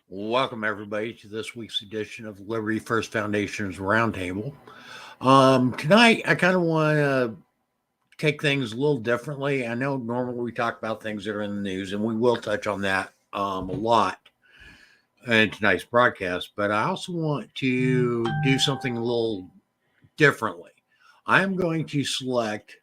Welcome, everybody, to this week's edition of Liberty First Foundation's Roundtable. Tonight, I kind of want to take things a little differently. I know normally we talk about things that are in the news, and we will touch on that a lot in tonight's broadcast, but I also want to do something a little differently. I'm going to select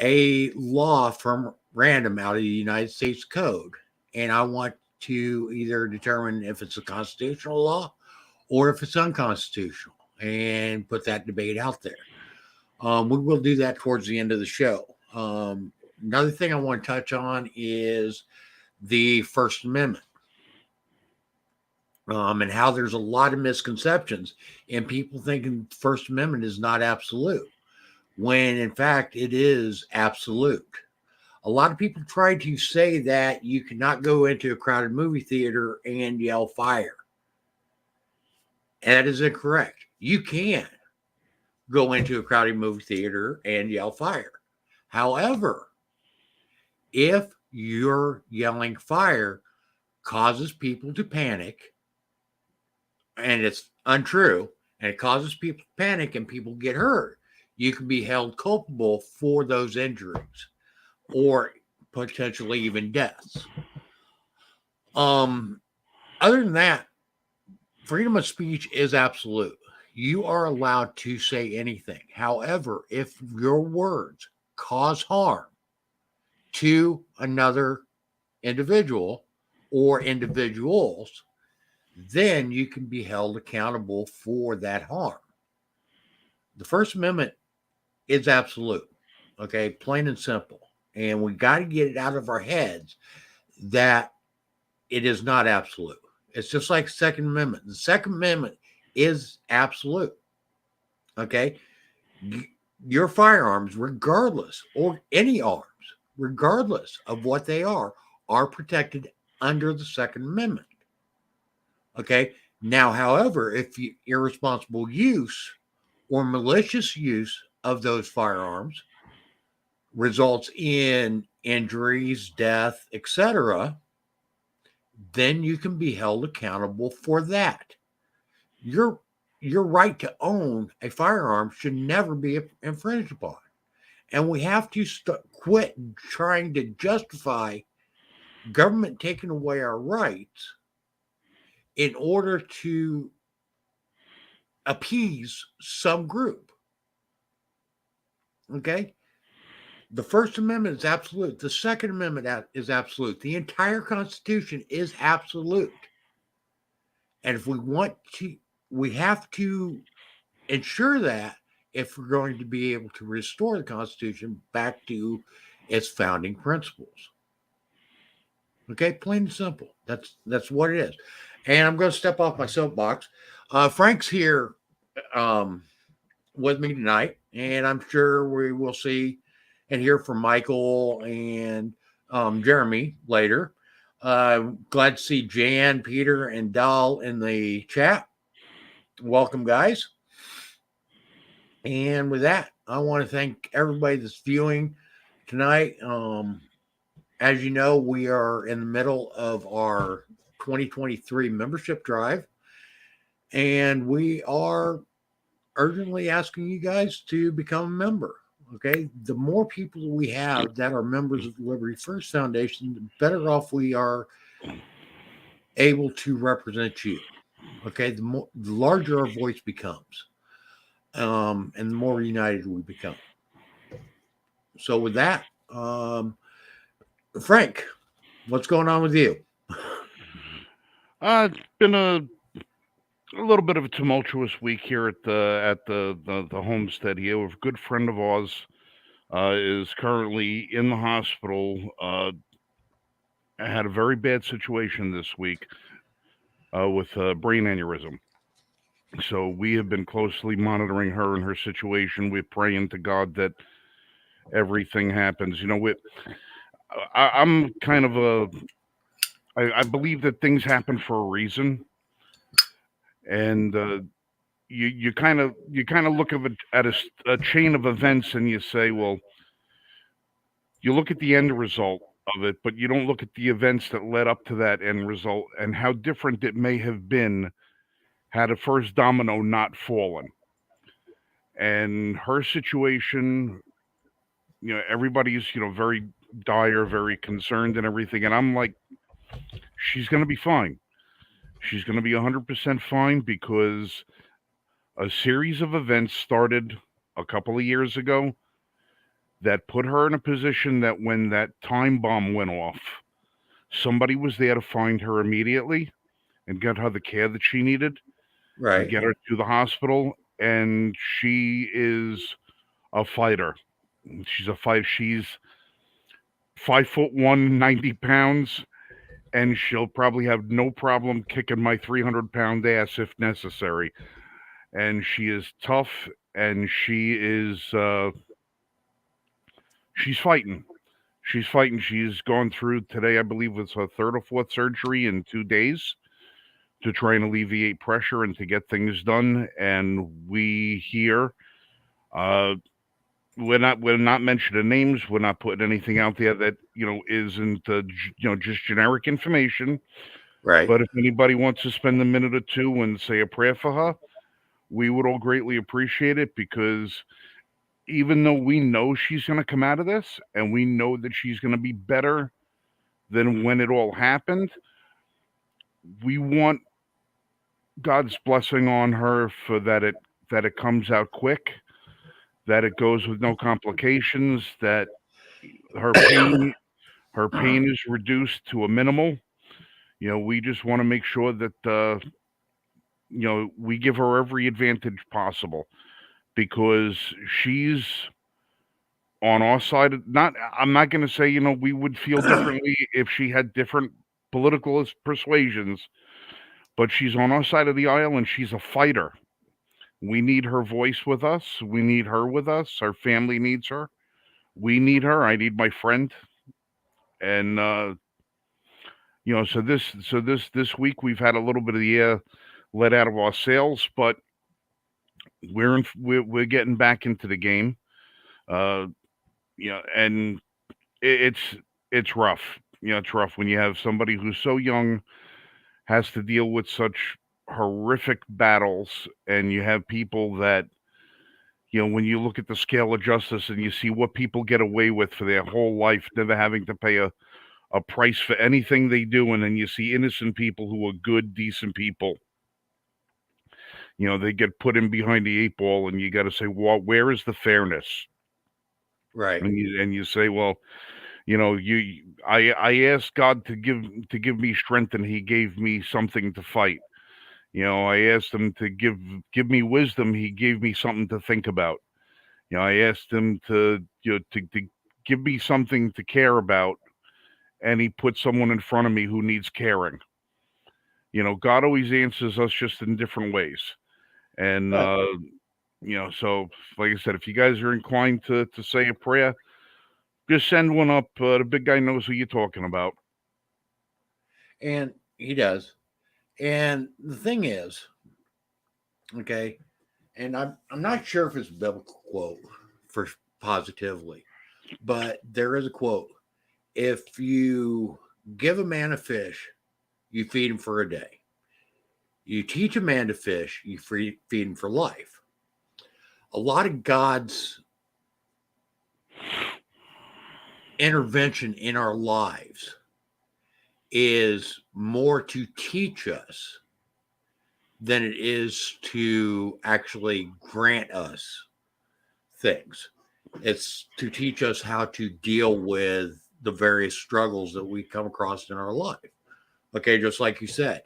a law from random out of the United States Code, and I want to either determine if it's a constitutional law or if it's unconstitutional and put that debate out there. We will do that towards the end of the show. Another thing I want to touch on is the First Amendment, and how there's a lot of misconceptions and people thinking the First Amendment is not absolute, when in fact it is absolute. A lot of people try to say that you cannot go into a crowded movie theater and yell fire. And that is incorrect. You can go into a crowded movie theater and yell fire. However, if you're yelling fire causes people to panic, and it's untrue, and it causes people to panic and people get hurt, you can be held culpable for those injuries or potentially even deaths. Other than that, freedom of speech is absolute. You are allowed to say anything. However, if your words cause harm to another individual or individuals, then you can be held accountable for that harm. The First Amendment is absolute, okay, plain and simple. And we got to get it out of our heads that it is not absolute. It's just like Second Amendment. The Second Amendment is absolute. Okay, your firearms, regardless, or any arms, regardless of what they are protected under the Second Amendment. Okay. Now, however, if you irresponsible use or malicious use of those firearms results in injuries, death, etc., then you can be held accountable for that. Your your right to own a firearm should never be infringed upon, and we have to quit trying to justify government taking away our rights in order to appease some group. Okay, the First Amendment is absolute. The Second Amendment is absolute. The entire Constitution is absolute. And if we want to, we have to ensure that if we're going to be able to restore the Constitution back to its founding principles. Okay, plain and simple. That's what it is. And I'm going to step off my soapbox. Frank's here with me tonight, and I'm sure we will see and hear from Michael and Jeremy later. Glad to see Jan, Peter, and Dahl in the chat. Welcome, guys. And with that, I want to thank everybody that's viewing tonight. As you know, we are in the middle of our 2023 membership drive, and we are urgently asking you guys to become a member. Okay, the more people we have that are members of the Liberty First Foundation, the better off we are able to represent you. Okay, the larger our voice becomes, and the more united we become. So, with that, Frank, what's going on with you? It's been a little bit of a tumultuous week here at the homestead here. A good friend of ours is currently in the hospital. Had a very bad situation this week with a brain aneurysm. So we have been closely monitoring her and her situation. We're praying to God that everything happens. You know, I'm kind of I believe that things happen for a reason, and you kind of look at a chain of events and you say, well, you look at the end result of it, but you don't look at the events that led up to that end result and how different it may have been had a first domino not fallen. And her situation, everybody's, very dire, very concerned and everything. And I'm like, she's going to be fine. She's going to be 100% fine because a series of events started a couple of years ago that put her in a position that when that time bomb went off, somebody was there to find her immediately and get her the care that she needed and Right. get her to the hospital. And she is a fighter. She's a fight. She's 5'1", 90 pounds, and she'll probably have no problem kicking my 300-pound ass if necessary. And she is tough, and she's fighting. She's fighting. She's gone through today, I believe it's her third or fourth surgery in 2 days to try and alleviate pressure and to get things done. And we here, we're not mentioning names. We're not putting anything out there that isn't just generic information. Right. But if anybody wants to spend a minute or two and say a prayer for her, we would all greatly appreciate it, because even though we know she's going to come out of this and we know that she's going to be better than when it all happened, we want God's blessing on her for that it comes out quick, that it goes with no complications, that her pain is reduced to a minimal. We just want to make sure that we give her every advantage possible, because she's on our side. I'm not going to say we would feel differently if she had different political persuasions, but she's on our side of the aisle and she's a fighter. We need her voice with us. We need her with us. Our family needs her. We need her. I need my friend. And so this week we've had a little bit of the air let out of our sails, but we're getting back into the game. And it's rough. It's rough when you have somebody who's so young has to deal with such horrific battles, and you have people that, when you look at the scale of justice and you see what people get away with for their whole life, never having to pay a price for anything they do, and then you see innocent people who are good, decent people, they get put in behind the 8 ball, and you got to say, well, where is the fairness? Right. And you say, well, I asked God to give me strength, and He gave me something to fight. I asked Him to give me wisdom. He gave me something to think about. I asked Him to give me something to care about, and He put someone in front of me who needs caring. God always answers us just in different ways. And so like I said, if you guys are inclined to say a prayer, just send one up. The big guy knows who you're talking about. And he does. And the thing is, okay, and I'm not sure if it's a biblical quote for positively, but there is a quote. If you give a man a fish, you feed him for a day. You teach a man to fish, you feed him for life. A lot of God's intervention in our lives is more to teach us than it is to actually grant us things. It's to teach us how to deal with the various struggles that we come across in our life. Okay, just like you said,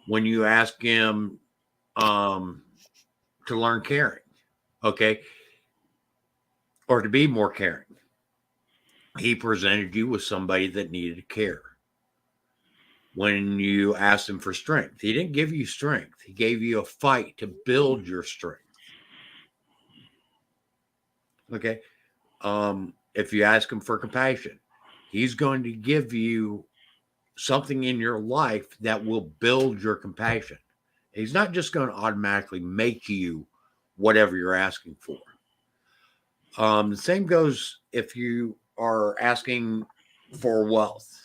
when you ask him to learn caring, okay, or to be more caring, he presented you with somebody that needed care. When you asked him for strength, he didn't give you strength. He gave you a fight to build your strength. Okay. If you ask him for compassion, he's going to give you something in your life that will build your compassion. He's not just going to automatically make you whatever you're asking for. The same goes if you are asking for wealth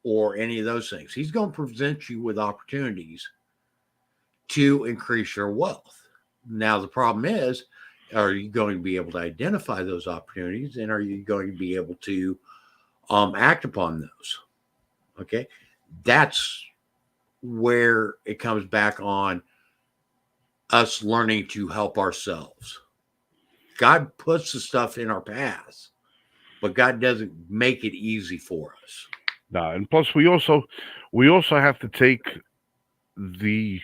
or any of those things. He's going to present you with opportunities to increase your wealth. Now, the problem is, are you going to be able to identify those opportunities, and are you going to be able to act upon those? Okay. That's where it comes back on us learning to help ourselves. God puts the stuff in our paths, but God doesn't make it easy for us. Nah, and plus we also have to take the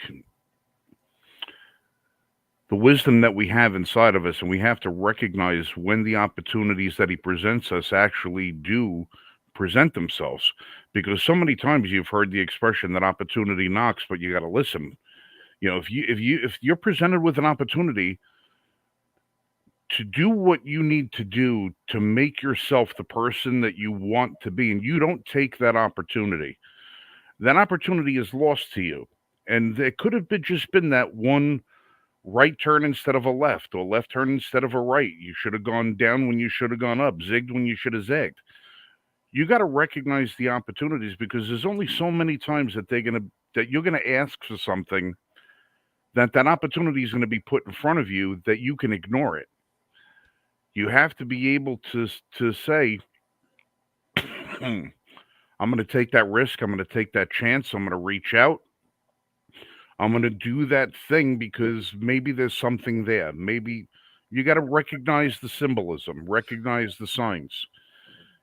the wisdom that we have inside of us, and we have to recognize when the opportunities that he presents us actually do present themselves. Because so many times you've heard the expression that opportunity knocks, but you got to listen. If you're presented with an opportunity to do what you need to do to make yourself the person that you want to be, and you don't take that opportunity is lost to you. And it could have just been that one right turn instead of a left, or left turn instead of a right. You should have gone down when you should have gone up, zigged when you should have zagged. You got to recognize the opportunities, because there's only so many times that you're gonna ask for something, that opportunity is going to be put in front of you, that you can ignore it. You have to be able to say, I'm going to take that risk. I'm going to take that chance. I'm going to reach out. I'm going to do that thing because maybe there's something there. Maybe you got to recognize the symbolism, recognize the signs.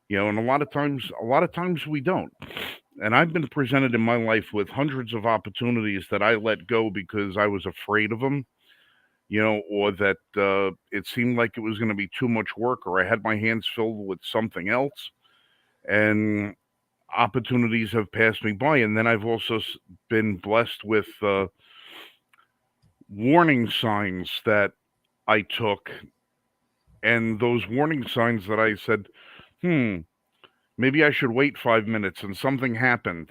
And a lot of times we don't. And I've been presented in my life with hundreds of opportunities that I let go because I was afraid of them, or that it seemed like it was going to be too much work, or I had my hands filled with something else. And opportunities have passed me by. And then I've also been blessed with warning signs that I took. And those warning signs that I said, maybe I should wait 5 minutes, and something happened.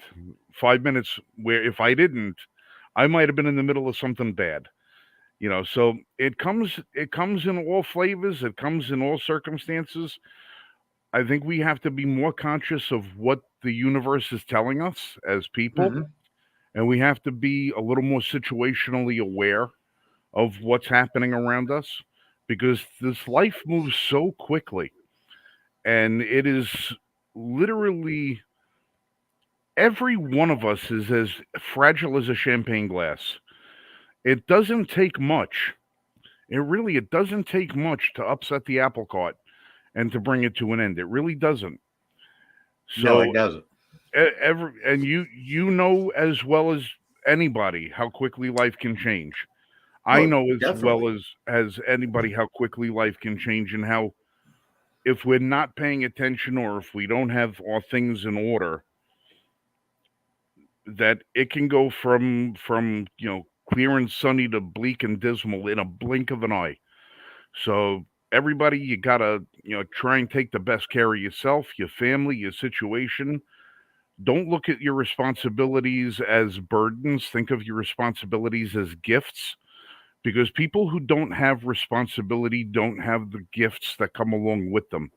5 minutes where if I didn't, I might have been in the middle of something bad. So it comes in all flavors, it comes in all circumstances. I think we have to be more conscious of what the universe is telling us as people, Mm-hmm. and we have to be a little more situationally aware of what's happening around us, because this life moves so quickly, and it is literally every one of us is as fragile as a champagne glass. It doesn't take much. It doesn't take much to upset the apple cart and to bring it to an end. It really doesn't. No, it So doesn't. and you know as well as anybody how quickly life can change. I Oh, know as well definitely. as anybody how quickly life can change, and how if we're not paying attention, or if we don't have our things in order, that it can go from clear and sunny to bleak and dismal in a blink of an eye. So everybody, you gotta try and take the best care of yourself, your family, your situation. Don't look at your responsibilities as burdens. Think of your responsibilities as gifts, because people who don't have responsibility don't have the gifts that come along with them.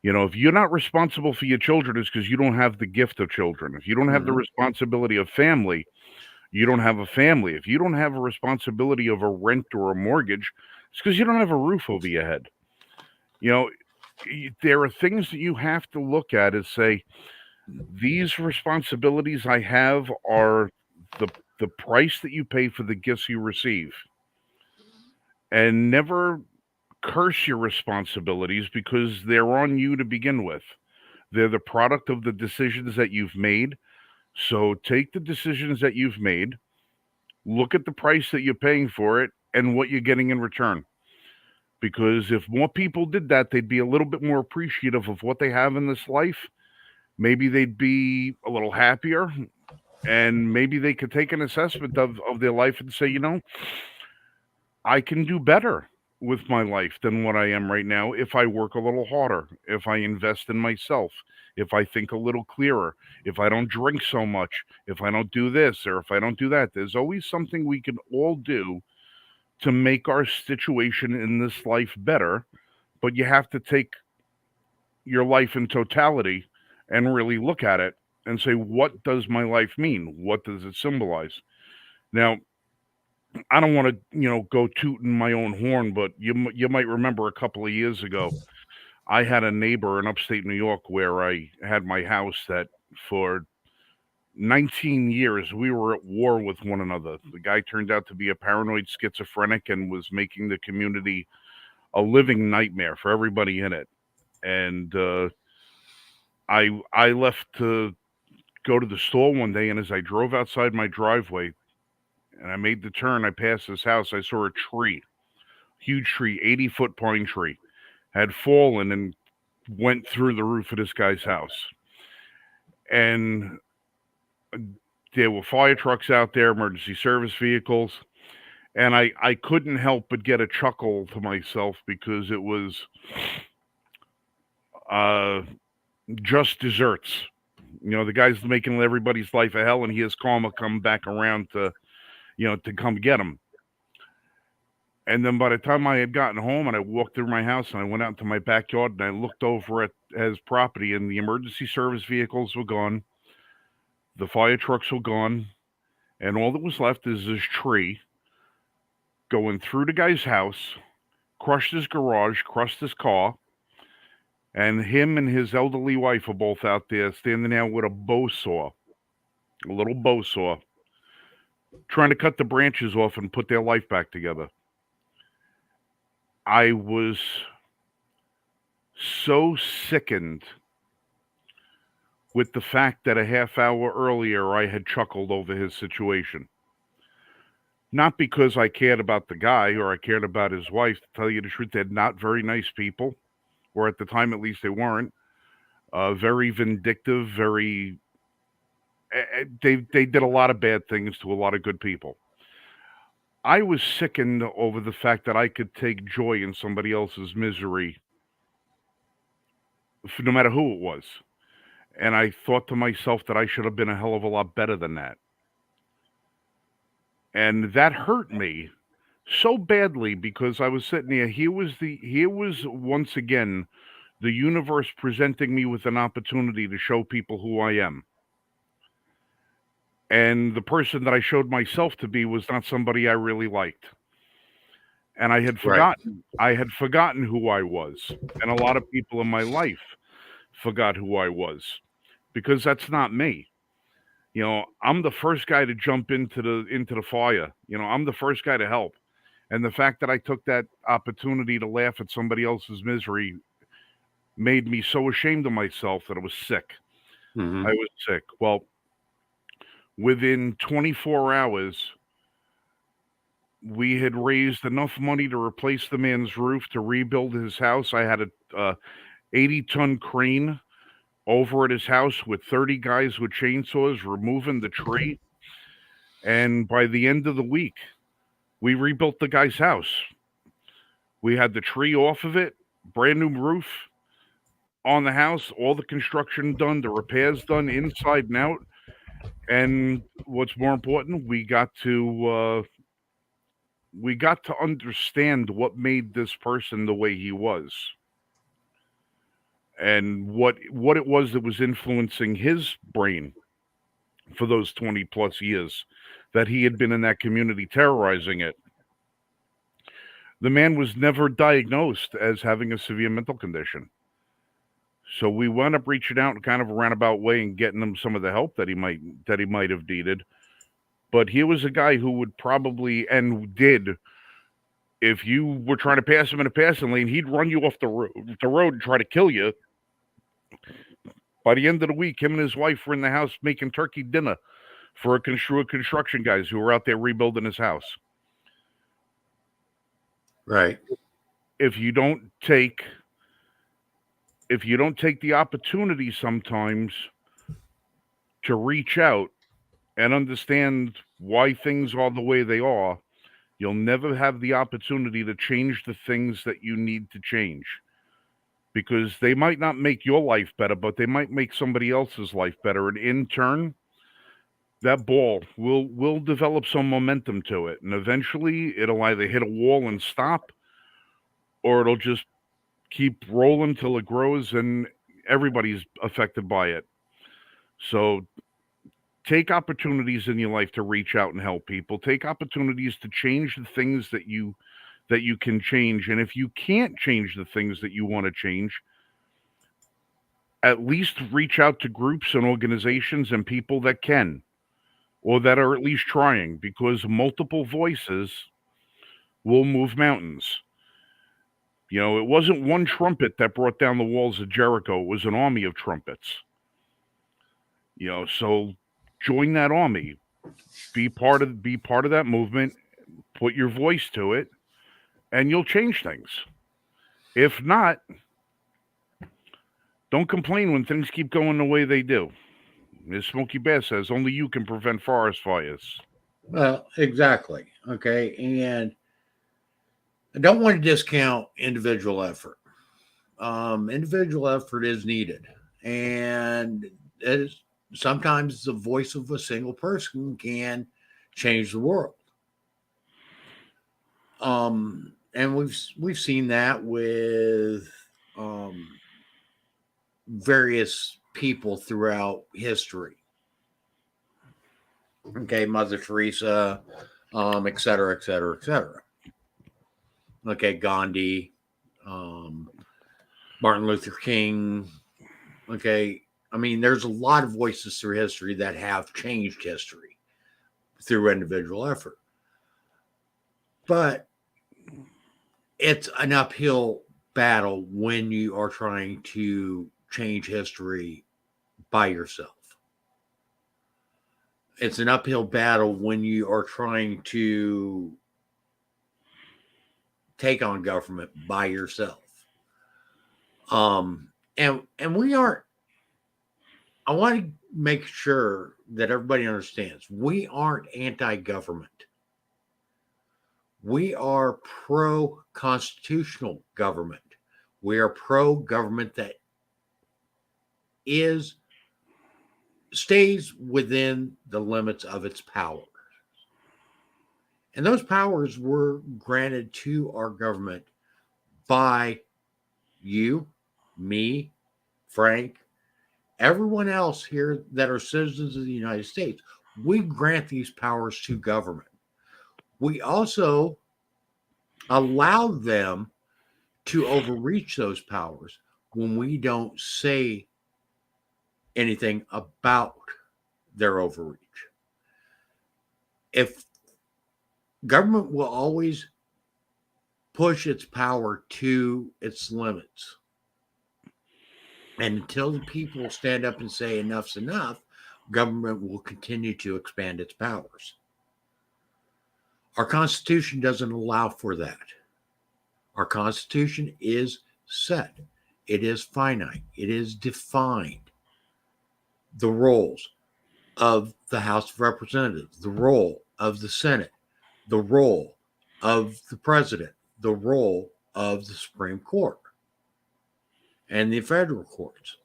If you're not responsible for your children, it's because you don't have the gift of children. If you don't have the Mm-hmm. responsibility of family, you don't have a family. If you don't have a responsibility of a rent or a mortgage, it's because you don't have a roof over your head. You know, there are things that you have to look at and say, these responsibilities I have are the price that you pay for the gifts you receive. And never curse your responsibilities, because they're on you to begin with. They're the product of the decisions that you've made. So take the decisions that you've made, look at the price that you're paying for it, and what you're getting in return. Because if more people did that, they'd be a little bit more appreciative of what they have in this life. Maybe they'd be a little happier, and maybe they could take an assessment of their life and say, I can do better with my life than what I am right now if I work a little harder, if I invest in myself, if I think a little clearer, if I don't drink so much, if I don't do this or if I don't do that. There's always something we can all do to make our situation in this life better, but you have to take your life in totality and really look at it and say, what does my life mean? What does it symbolize? Now, I don't want to, go tooting my own horn, but you might remember a couple of years ago, I had a neighbor in upstate New York where I had my house that for 19 years we were at war with one another. The guy turned out to be a paranoid schizophrenic and was making the community a living nightmare for everybody in it. And I left to go to the store one day, and as I drove outside my driveway and I made the turn, I passed this house. I saw a tree, huge tree, 80-foot pine tree, had fallen and went through the roof of this guy's house. And there were fire trucks out there, emergency service vehicles, and I couldn't help but get a chuckle to myself because it was uh, just desserts. The guy's making everybody's life a hell, and he has karma come back around to to come get him. And then by the time I had gotten home and I walked through my house and I went out into my backyard and I looked over at his property, and the emergency service vehicles were gone, the fire trucks were gone, and all that was left is this tree going through the guy's house, crushed his garage, crushed his car, and him and his elderly wife are both out there standing there with a little bow saw, trying to cut the branches off and put their life back together. I was so sickened with the fact that a half hour earlier I had chuckled over his situation. Not because I cared about the guy or I cared about his wife. To tell you the truth, they're not very nice people, or at the time at least they weren't. Very vindictive, very... They did a lot of bad things to a lot of good people. I was sickened over the fact that I could take joy in somebody else's misery, no matter who it was. And I thought to myself that I should have been a hell of a lot better than that. And that hurt me so badly because I was sitting there. Here was once again the universe presenting me with an opportunity to show people who I am. And the person that I showed myself to be was not somebody I really liked. And I had forgotten who I was. And a lot of people in my life forgot who I was because that's not me. I'm the first guy to jump into the fire. I'm the first guy to help. And the fact that I took that opportunity to laugh at somebody else's misery made me so ashamed of myself that I was sick. Mm-hmm. I was sick. Well, within 24 hours, we had raised enough money to replace the man's roof, to rebuild his house. I had a 80-ton crane over at his house with 30 guys with chainsaws removing the tree. And by the end of the week, we rebuilt the guy's house. We had the tree off of it, brand new roof on the house, all the construction done, the repairs done inside and out. And what's more important, we got to understand what made this person the way he was, and what it was that was influencing his brain for those 20 plus years that he had been in that community terrorizing it. The man was never diagnosed as having a severe mental condition. So we wound up reaching out in kind of a roundabout way and getting him some of the help that he might have needed. But he was a guy who would probably, and did, if you were trying to pass him in a passing lane, he'd run you off the road and try to kill you. By the end of the week, him and his wife were in the house making turkey dinner for a construction guys who were out there rebuilding his house. Right. If you don't take the opportunity sometimes to reach out and understand why things are the way they are, you'll never have the opportunity to change the things that you need to change. Because they might not make your life better, but they might make somebody else's life better. And in turn, that ball will develop some momentum to it. And eventually it'll either hit a wall and stop, or it'll just keep rolling till it grows. And everybody's affected by it. So take opportunities in your life to reach out and help people. Take opportunities to change the things that you can change. And if you can't change the things that you want to change, at least reach out to groups and organizations and people that can, or that are at least trying, because multiple voices will move mountains. You know, it wasn't one trumpet that brought down the walls of Jericho, it was an army of trumpets. You know, so join that army. Be part of that movement, put your voice to it, and you'll change things. If not, don't complain when things keep going the way they do. As Smokey Bear says, only you can prevent forest fires. Well, exactly. Okay. And I don't want to discount individual effort. Individual effort is needed. And it is, sometimes the voice of a single person can change the world. And we've seen that with various people throughout history. Okay, Mother Teresa, et cetera, et cetera, et cetera. Okay, Gandhi, Martin Luther King. Okay, I mean, there's a lot of voices through history that have changed history through individual effort. But it's an uphill battle when you are trying to change history by yourself. It's an uphill battle when you are trying to take on government by yourself. And we aren't. I want to make sure that everybody understands we aren't anti-government. We are pro-constitutional government. We are pro-government that stays within the limits of its power. And those powers were granted to our government by you, me, Frank, everyone else here that are citizens of the United States. We grant these powers to government. We also allow them to overreach those powers when we don't say anything about their overreach. If government will always push its power to its limits, and until the people stand up and say enough's enough, government will continue to expand its powers. Our Constitution doesn't allow for that. Our Constitution is set. It is finite. It is defined. The roles of the House of Representatives, the role of the Senate, the role of the president, the role of the Supreme Court and the federal courts.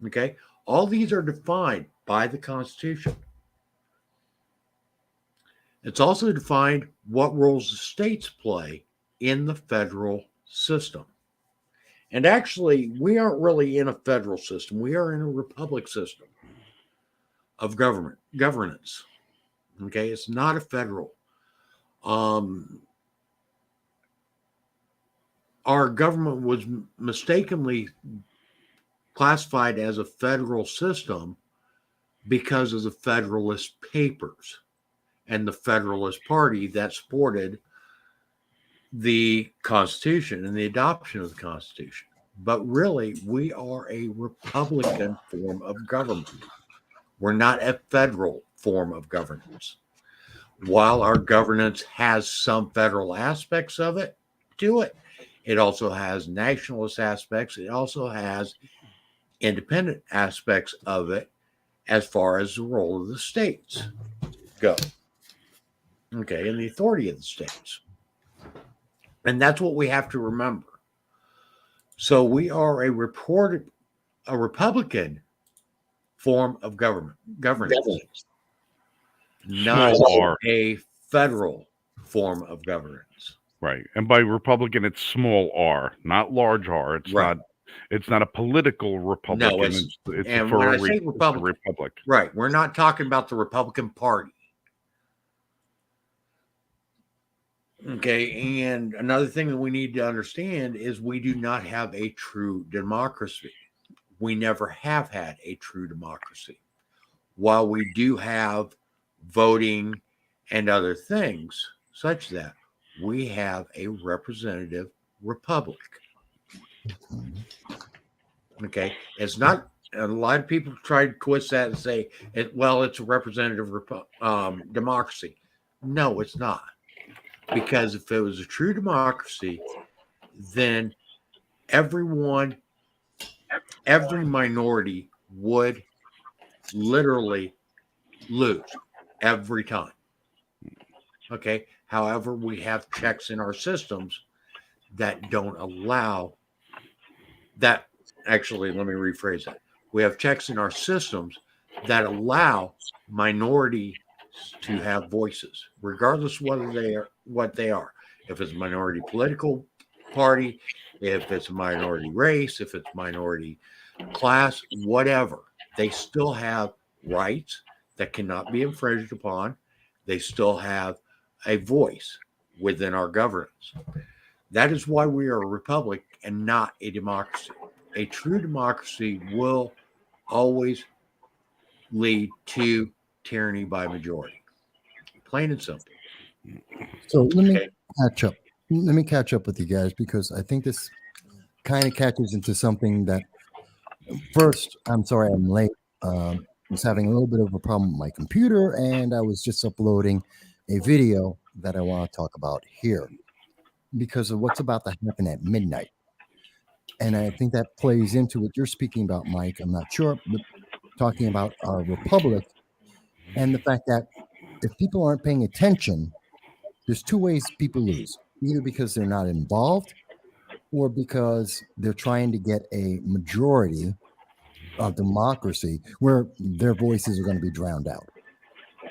Okay? All these are defined by the Constitution. It's also defined what roles the states play in the federal system. And actually, we aren't really in a federal system. We are in a republic system of governance. Okay? It's not a federal. Our government was mistakenly classified as a federal system because of the Federalist Papers and the Federalist Party that supported the Constitution and the adoption of the Constitution. But really, we are a Republican form of government. We're not a federal form of governance. While our governance has some federal aspects of it to it, it also has nationalist aspects. It also has independent aspects of it as far as the role of the states go. Okay, and the authority of the states. And that's what we have to remember. So we are a Republican form of governance, not a federal form of governance. Right. And by Republican, it's small r, not large r. It's right. not It's not a political Republican. No, it's and for when a, I say it's a Republican, republic. right, we're not talking about the Republican Party. Okay, and another thing that we need to understand is we do not have a true democracy. We never have had a true democracy. While we do have voting and other things, such that we have a representative republic. Okay, it's not. A lot of people try to twist that and say, "Well, it's a representative democracy." No, it's not. Because if it was a true democracy, then everyone, every minority would literally lose every time. Okay. However, we have checks in our systems that don't allow that. Actually, let me rephrase that. We have checks in our systems that allow minority to have voices, regardless whether they are what they are. If it's a minority political party, if it's a minority race, if it's minority class, whatever, they still have rights that cannot be infringed upon. They still have a voice within our governance. That is why we are a republic and not a democracy. A true democracy will always lead to tyranny by majority. Plain and simple. So let me Okay. catch up. Let me catch up with you guys because I think this kind of catches into something that first, I'm sorry I'm late. Was having a little bit of a problem with my computer, and I was just uploading a video that I want to talk about here because of what's about to happen at midnight. And I think that plays into what you're speaking about, Mike. I'm not sure, but talking about our republic and the fact that if people aren't paying attention, there's two ways people lose, either because they're not involved or because they're trying to get a majority of democracy where their voices are going to be drowned out.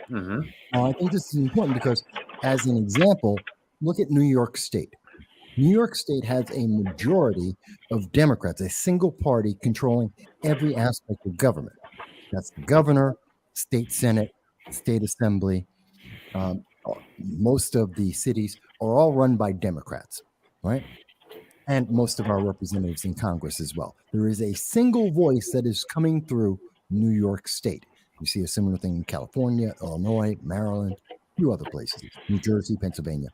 Mm-hmm. Now, I think this is important because, as an example, look at New York State. New York State has a majority of Democrats, a single party controlling every aspect of government. That's the governor, state senate, state assembly. Most of the cities are all run by Democrats, right? And most of our representatives in Congress as well. There is a single voice that is coming through New York State. You see a similar thing in California, Illinois, Maryland, a few other places, New Jersey, Pennsylvania.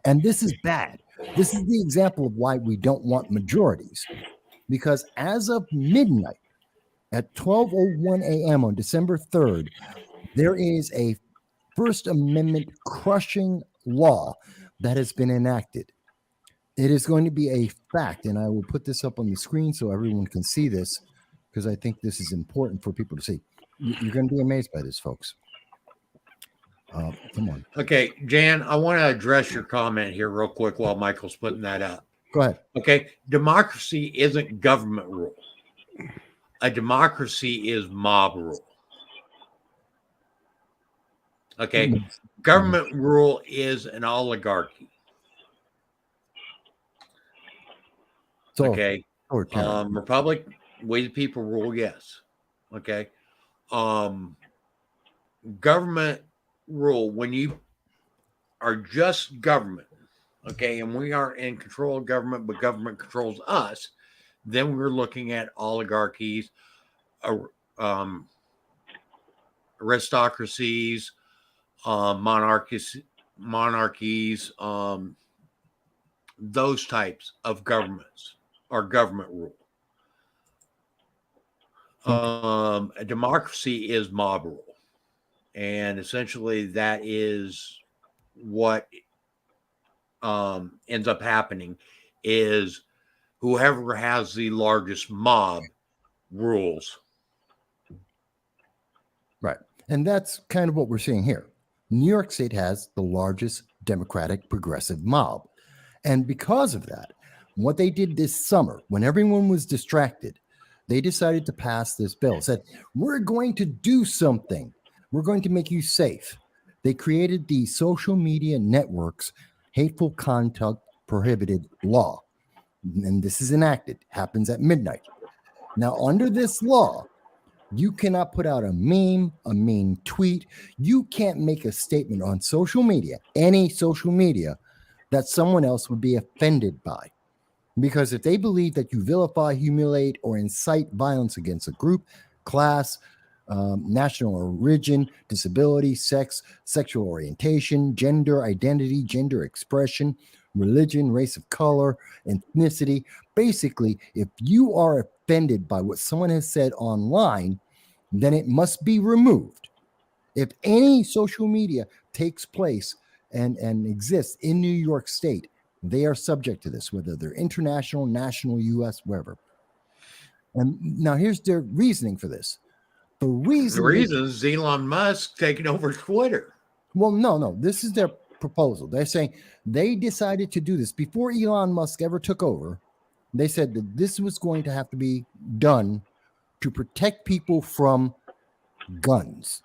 And this is bad. This is the example of why we don't want majorities. Because as of midnight at 12:01 a.m. on December 3rd, there is a First Amendment crushing law that has been enacted. It is going to be a fact, and I will put this up on the screen so everyone can see this because I think this is important for people to see. You're going to be amazed by this, folks. Come on. Okay, Jan, I want to address your comment here real quick while Michael's putting that up. Go ahead. Okay, democracy isn't government rule. A democracy is mob rule. Okay, government rule is an oligarchy. So, okay, republic, we the people rule. Yes. Okay, government rule when you are just government. Okay, and we aren't in control of government, but government controls us. Then we're looking at oligarchies, aristocracies, monarchies, those types of governments are government rule. A democracy is mob rule, and essentially that is what ends up happening is whoever has the largest mob rules. Right. And that's kind of what we're seeing here. New York State has the largest Democratic progressive mob. And because of that, what they did this summer, when everyone was distracted, they decided to pass this bill. Said, we're going to do something. We're going to make you safe. They created the Social Media Networks Hateful Conduct Prohibited Law. and this is enacted, happens at midnight. Now, under this law, you cannot put out a meme, a mean tweet. You can't make a statement on social media, any social media, that someone else would be offended by. Because if they believe that you vilify, humiliate, or incite violence against a group, class, national origin, disability, sex, sexual orientation, gender identity, gender expression, religion, race of color, ethnicity, basically, if you are offended by what someone has said online, then it must be removed. If any social media takes place and exists in New York State, they are subject to this, whether they're international, national, US, wherever. And now here's their reasoning for this. The reason is Elon Musk taking over Twitter. Well, no, this is their proposal. They're saying they decided to do this before Elon Musk ever took over. They said that this was going to have to be done to protect people from guns,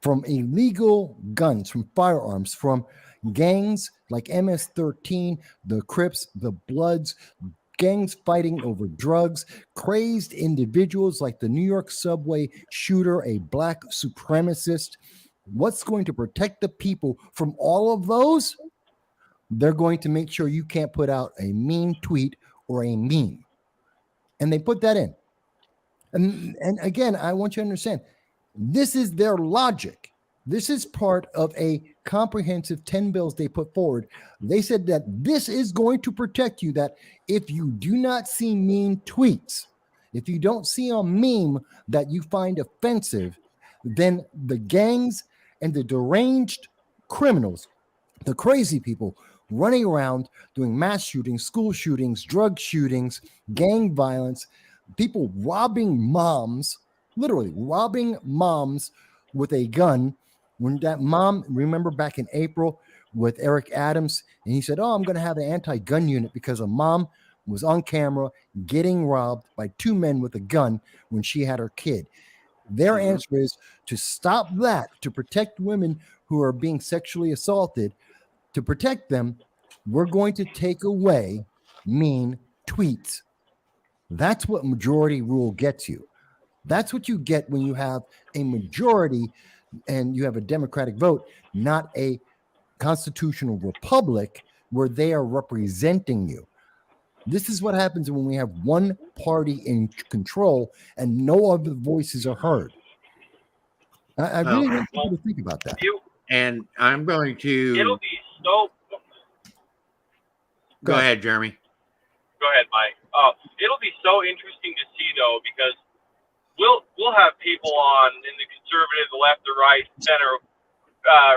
from illegal guns, from firearms, from gangs like MS-13, the Crips, the Bloods, gangs fighting over drugs, crazed individuals like the New York subway shooter, a black supremacist. What's going to protect the people from all of those? They're going to make sure you can't put out a mean tweet or a meme. And they put that in. And again, I want you to understand, this is their logic. This is part of a comprehensive 10 bills they put forward. They said that this is going to protect you, that if you do not see mean tweets, if you don't see a meme that you find offensive, then the gangs and the deranged criminals, the crazy people running around doing mass shootings, school shootings, drug shootings, gang violence, people robbing moms, literally robbing moms with a gun. When that mom, remember back in April with Eric Adams, and he said, I'm going to have an anti-gun unit because a mom was on camera getting robbed by two men with a gun when she had her kid. Their answer is to stop that, to protect women who are being sexually assaulted, to protect them, we're going to take away mean tweets. That's what majority rule gets you. That's what you get when you have a majority and you have a democratic vote, not a constitutional republic where they are representing you. This is what happens when we have one party in control and no other voices are heard. I really want people to think about that. And I'm going to... It'll be so... Go ahead, Jeremy. Go ahead, Mike. It'll be so interesting to see, though, because we'll have people on in the conservative, the left, the right, center,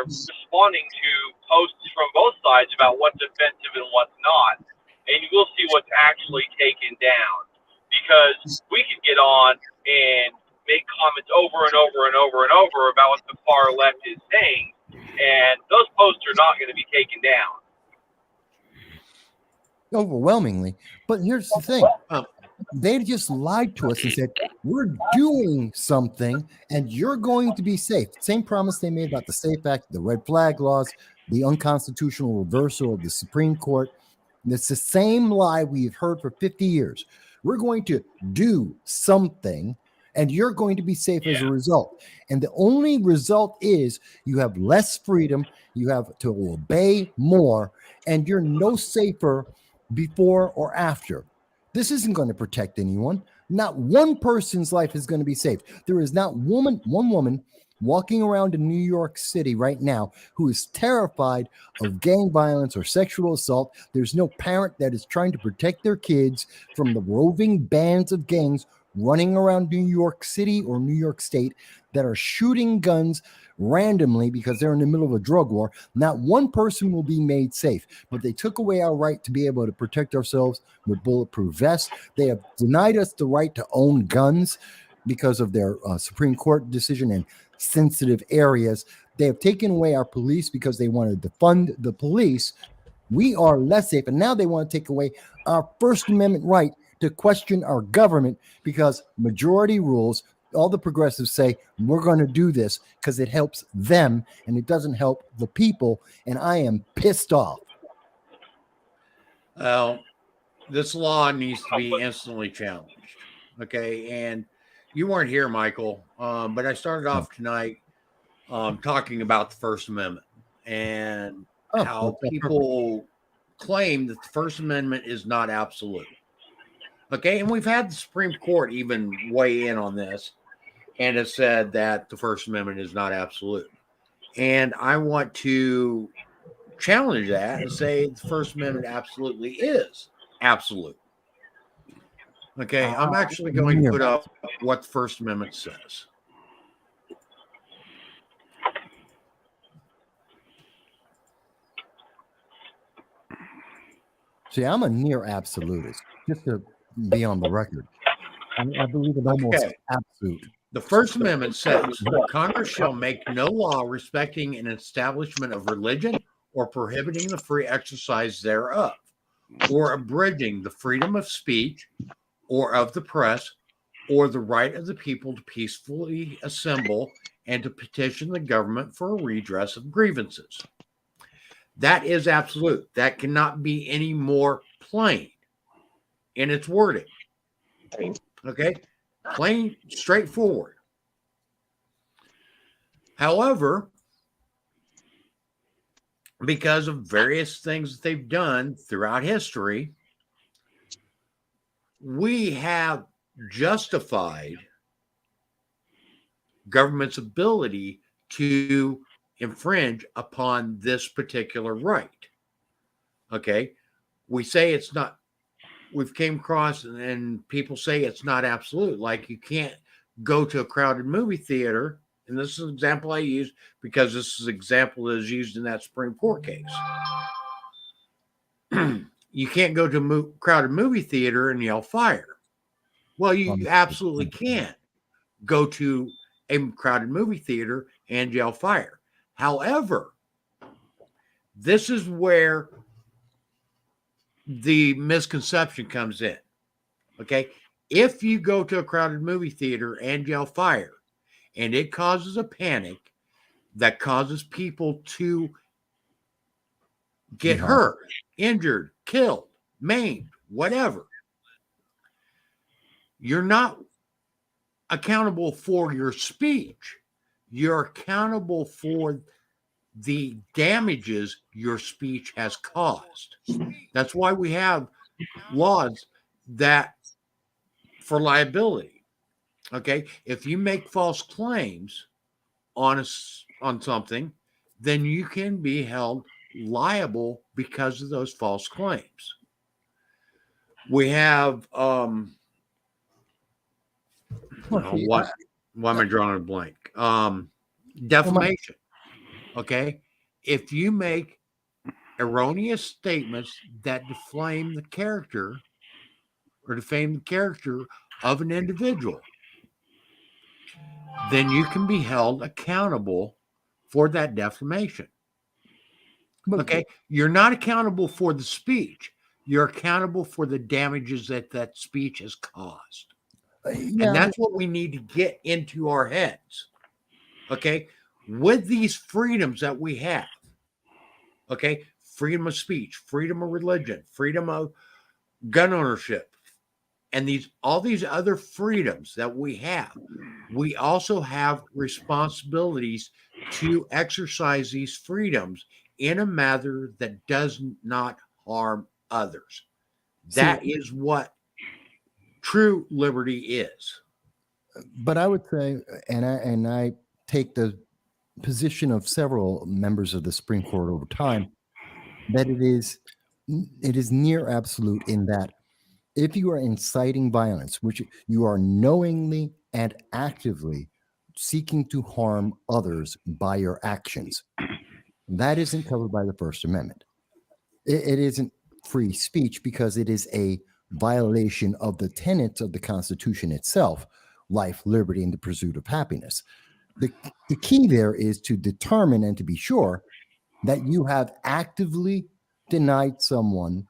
responding to posts from both sides about what's offensive and what's not. And we'll see what's actually taken down. Because we could get on and make comments over and over and over and over about what the far left is saying, and those posts are not going to be taken down. Overwhelmingly. But here's the thing. They just lied to us and said, we're doing something and you're going to be safe. Same promise they made about the SAFE Act, the red flag laws, the unconstitutional reversal of the Supreme Court. It's the same lie we've heard for 50 years. We're going to do something and you're going to be safe as a result. And the only result is you have less freedom, you have to obey more, and you're no safer before or after. This isn't going to protect anyone. Not one person's life is going to be safe. There is not one woman walking around in New York City right now who is terrified of gang violence or sexual assault. There's no parent that is trying to protect their kids from the roving bands of gangs running around New York City or New York State that are shooting guns randomly because they're in the middle of a drug war. Not one person will be made safe, but they took away our right to be able to protect ourselves with bulletproof vests. They have denied us the right to own guns because of their Supreme Court decision in sensitive areas. They have taken away our police because they wanted to fund the police. We are less safe, and now they want to take away our First Amendment right to question our government because majority rules. All the progressives say we're going to do this because it helps them and it doesn't help the people, and I am pissed off. Well, This law needs to be instantly challenged. Okay. And you weren't here, Michael, but I started off tonight talking about the First Amendment and how people claim that the First Amendment is not absolute. Okay. And we've had the Supreme Court even weigh in on this and has said that the First Amendment is not absolute. And I want to challenge that and say the First Amendment absolutely is absolute. Okay, I'm actually going to put up what the First Amendment says. See, I'm a near absolutist, just to be on the record. I believe in almost absolute. The First Amendment says Congress shall make no law respecting an establishment of religion or prohibiting the free exercise thereof, or abridging the freedom of speech or of the press, or the right of the people to peacefully assemble and to petition the government for a redress of grievances. That is absolute. That cannot be any more plain in its wording. Okay? Plain, straightforward. However, because of various things that they've done throughout history, we have justified government's ability to infringe upon this particular right. Okay. We say it's not, we've came across and people say it's not absolute. Like you can't go to a crowded movie theater. And this is an example I use because this is an example that is used in that Supreme Court case. You can't go to a crowded movie theater and yell fire. Well, you absolutely can go to a crowded movie theater and yell fire. However, this is where the misconception comes in. Okay. If you go to a crowded movie theater and yell fire and it causes a panic that causes people to get hurt, injured, killed, maimed, whatever, you're not accountable for your speech. You're accountable for the damages your speech has caused. That's why we have laws that for liability. Okay, if you make false claims on something, then you can be held liable because of those false claims. We have why am I drawing a blank? Defamation. Okay, if you make erroneous statements that defame the character or defame the character of an individual, then you can be held accountable for that defamation. Okay, you're not accountable for the speech. You're accountable for the damages that speech has caused. And that's what we need to get into our heads. Okay, with these freedoms that we have. Okay, freedom of speech, freedom of religion, freedom of gun ownership, and all these other freedoms that we have, we also have responsibilities to exercise these freedoms in a manner that does not harm others. That is what true liberty is. But I would say, and I take the position of several members of the Supreme Court over time, that it is near absolute in that if you are inciting violence, which you are knowingly and actively seeking to harm others by your actions, that isn't covered by the First Amendment. It isn't free speech because it is a violation of the tenets of the Constitution itself: life, liberty, and the pursuit of happiness. The key there is to determine and to be sure that you have actively denied someone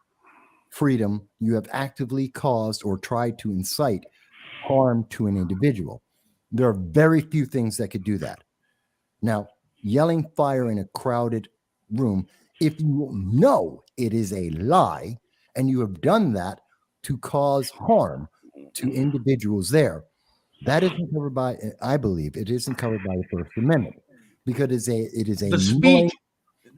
freedom, you have actively caused or tried to incite harm to an individual. There are very few things that could do that. Now, yelling fire in a crowded room, if you know it is a lie and you have done that to cause harm to individuals there, that isn't covered by, I believe, it isn't covered by the First Amendment because it is a The speech,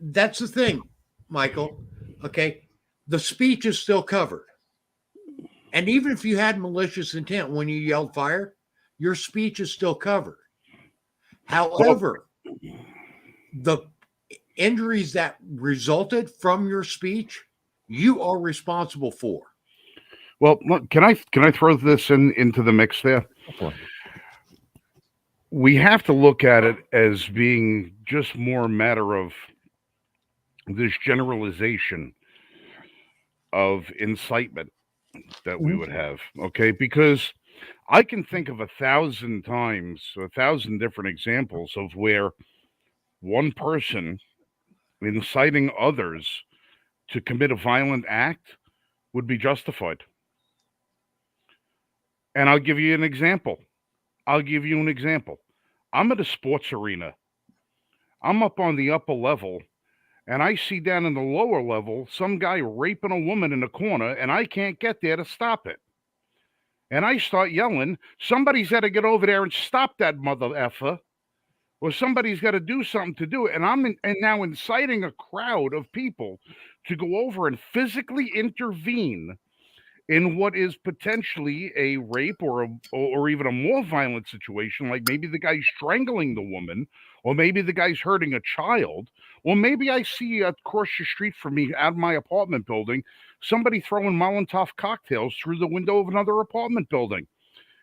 that's the thing, Michael. Okay. The speech is still covered. And even if you had malicious intent when you yelled fire, your speech is still covered. However, the injuries that resulted from your speech, you are responsible for. Well, look, can I throw this into the mix there? We have to look at it as being just more a matter of this generalization of incitement that we would have, okay? Because I can think of 1,000 times, 1,000 different examples of where one person inciting others to commit a violent act would be justified. And I'll give you an example. I'm at a sports arena. I'm up on the upper level, and I see down in the lower level some guy raping a woman in the corner, and I can't get there to stop it. And I start yelling, somebody's got to get over there and stop that mother effer, or somebody's got to do something to do it. And I'm now inciting a crowd of people to go over and physically intervene in what is potentially a rape or even a more violent situation, like maybe the guy's strangling the woman, or maybe the guy's hurting a child, or maybe I see across the street from me out of my apartment building somebody throwing Molotov cocktails through the window of another apartment building,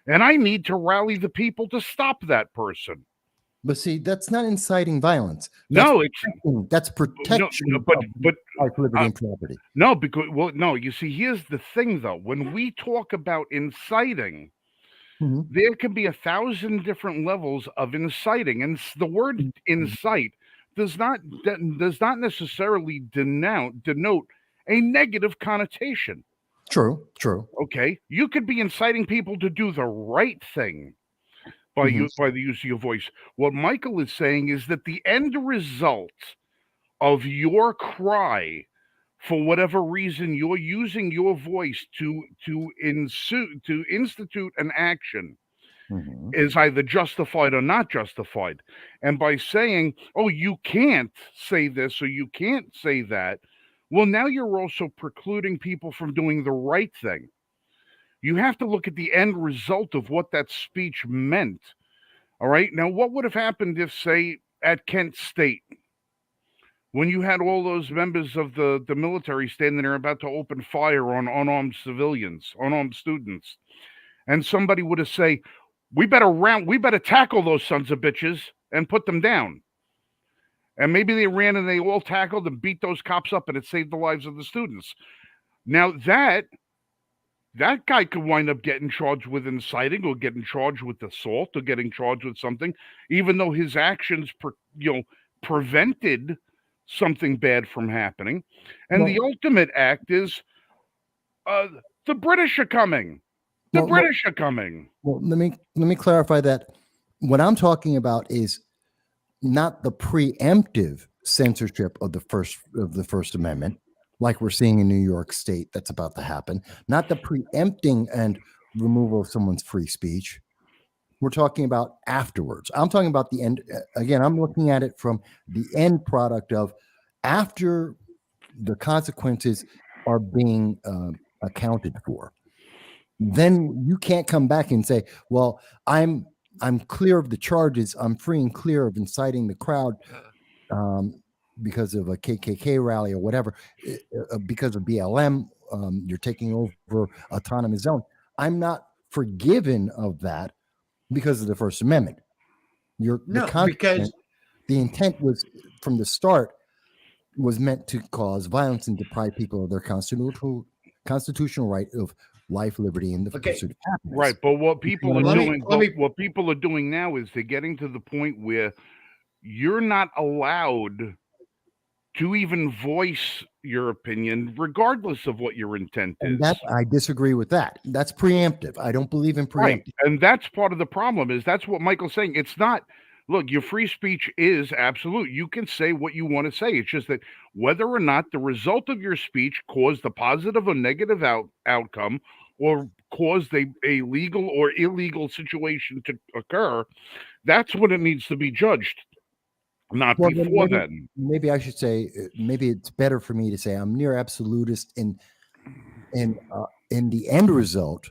and I need to rally the people to stop that person. But see, that's not inciting violence. That's protection. But life, liberty, and property. No, because you see, here's the thing, though. When we talk about inciting, there can be 1,000 different levels of inciting, and the word incite does not necessarily denote a negative connotation. True. Okay, you could be inciting people to do the right thing by the use of your voice. What Michael is saying is that the end result of your cry, for whatever reason you're using your voice to institute an action, is either justified or not justified. And by saying, oh, you can't say this or you can't say that, well, now you're also precluding people from doing the right thing. You have to look at the end result of what that speech meant. All right. Now, what would have happened if, say, at Kent State, when you had all those members of the military standing there about to open fire on unarmed students, and somebody would have said, we better tackle those sons of bitches and put them down. And maybe they ran and they all tackled and beat those cops up, and it saved the lives of the students. Now that guy could wind up getting charged with inciting, or getting charged with assault, or getting charged with something, even though his actions prevented something bad from happening. And the ultimate act is the British are coming. The British are coming. Well, let me clarify that. What I'm talking about is not the preemptive censorship of the First Amendment, like we're seeing in New York State that's about to happen, not the preempting and removal of someone's free speech. We're talking about afterwards. I'm talking about the end. Again, I'm looking at it from the end product of after the consequences are being accounted for. Then you can't come back and say, well, I'm clear of the charges. I'm free and clear of inciting the crowd because of a KKK rally or whatever, because of BLM, you're taking over autonomous zone. I'm not forgiven of that because of the First Amendment. Because the intent was from the start was meant to cause violence and deprive people of their constitutional right of life, liberty, and the pursuit of happiness. Right, but what people are doing now is they're getting to the point where you're not allowed to even voice your opinion, regardless of what your intent is. I disagree with that. That's preemptive. I don't believe in preemptive. Right. And that's part of the problem. That's what Michael's saying. It's not Look, your free speech is absolute. You can say what you want to say. It's just that whether or not the result of your speech caused a positive or negative outcome or caused a legal or illegal situation to occur, that's when it needs to be judged, not Well, then before then. maybe I should say, maybe it's better for me to say I'm near absolutist in the end result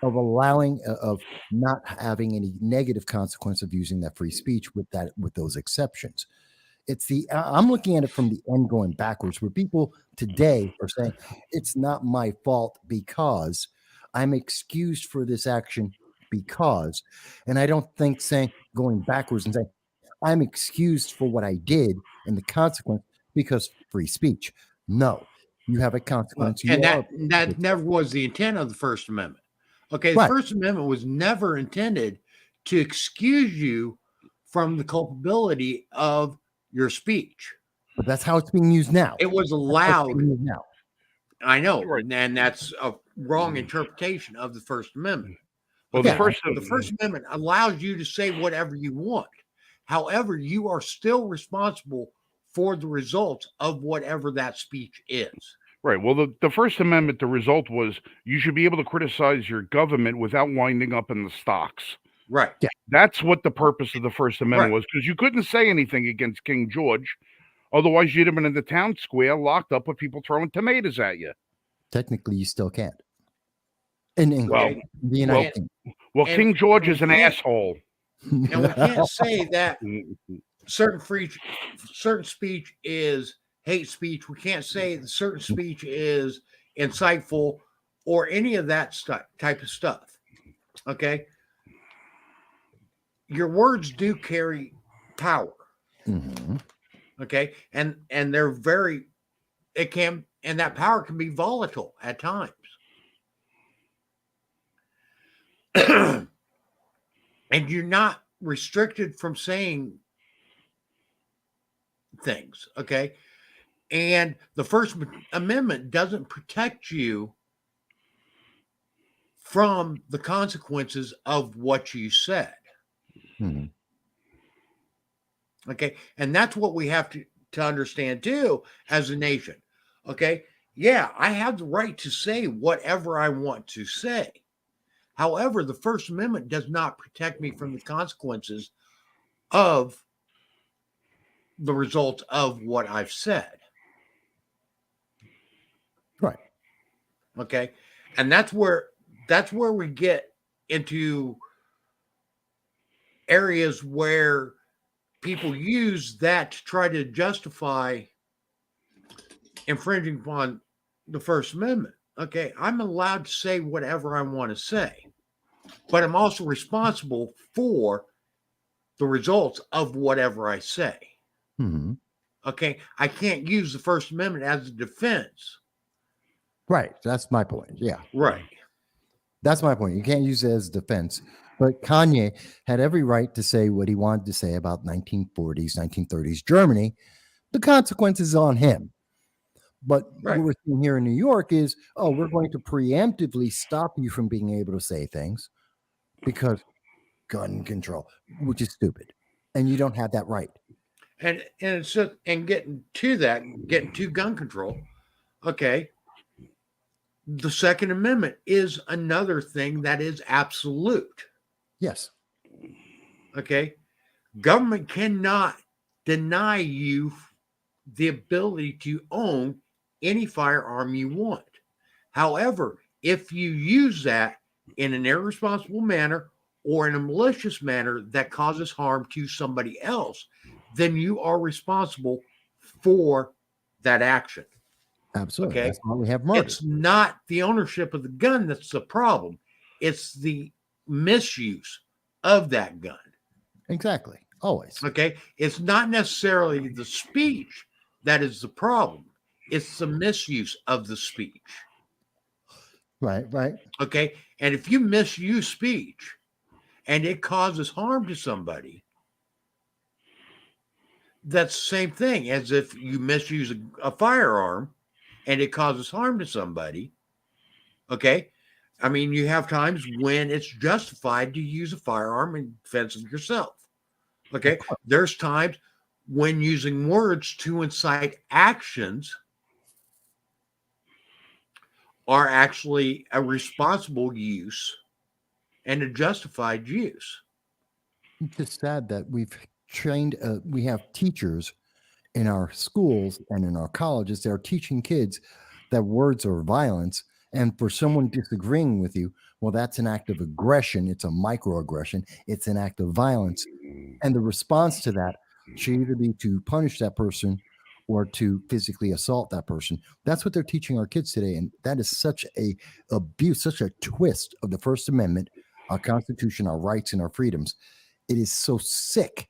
of allowing of not having any negative consequence of using that free speech with those exceptions. I'm looking at it from the end going backwards, where people today are saying it's not my fault because I'm excused for this action because, and I don't think saying going backwards and saying I'm excused for what I did and the consequence because free speech. No, you have a consequence. You And are that never was the intent of the First Amendment. Okay, the right. First Amendment was never intended to excuse you from the culpability of your speech. But that's how it's being used now. It was That's how it's allowed. being used now. I know, Right. and that's a wrong interpretation of the First Amendment. Well, Okay, the the First Amendment allows you to say whatever you want. However, you are still responsible for the results of whatever that speech is. right. Well, the First Amendment, the result was you should be able to criticize your government without winding up in the stocks. Right. Yeah. That's what the purpose of the First Amendment Right. was, because you couldn't say anything against King George. Otherwise, you'd have been in the town square locked up with people throwing tomatoes at you. Technically, you still can't. In England, Okay. the United Kingdom. Well, And King George we is an can't- asshole. And we can't say that certain speech is hate speech. We can't say that certain speech is insightful or any of that type of stuff. Okay. Your words do carry power. Mhm. Okay. And they're and that power can be volatile at times. And you're not restricted from saying things. Okay. And the First Amendment doesn't protect you from the consequences of what you said. Mhm. Okay. And that's what we have to understand too as a nation. Okay. Yeah, I have the right to say whatever I want to say. However, the First Amendment does not protect me from the consequences of the result of what I've said. Right. Okay. And that's where we get into areas where people use that to try to justify infringing upon the First Amendment. Okay, I'm allowed to say whatever I want to say, but I'm also responsible for the results of whatever I say. Mhm. Okay, I can't use the First Amendment as a defense. Right. That's my point. Yeah. Right. That's my point. You can't use it as defense. But Kanye had every right to say what he wanted to say about 1940s, 1930s Germany. The consequences on him. But Right. what we're seeing here in New York is, oh, we're going to preemptively stop you from being able to say things because gun control, which is stupid. And you don't have that right. And it's just, and getting to gun control. Okay. The Second Amendment is another thing that is absolute. Yes. Okay. Government cannot deny you the ability to own any firearm you want. However, if you use that in an irresponsible manner or in a malicious manner that causes harm to somebody else, then you are responsible for that action. Absolutely. Okay. That's why we have murder. It's not the ownership of the gun that's the problem. It's the misuse of that gun. Exactly. Always. Okay. It's not necessarily the speech that is the problem. It's the misuse of the speech. Right. Right. Okay. And if you misuse speech and it causes harm to somebody, that's the same thing as if you misuse a firearm and it causes harm to somebody. Okay. I mean, you have times when it's justified to use a firearm in defense of yourself. Okay. There's times when using words to incite actions are actually a responsible use and a justified use. It's just sad that we have teachers in our schools and in our colleges that are teaching kids that words are violence. And for someone disagreeing with you, well, that's an act of aggression. It's a microaggression. It's an act of violence. And the response to that should either be to punish that person or to physically assault that person. That's what they're teaching our kids today. And that is such a abuse, such a twist of the First Amendment, our Constitution, our rights, and our freedoms. It is so sick.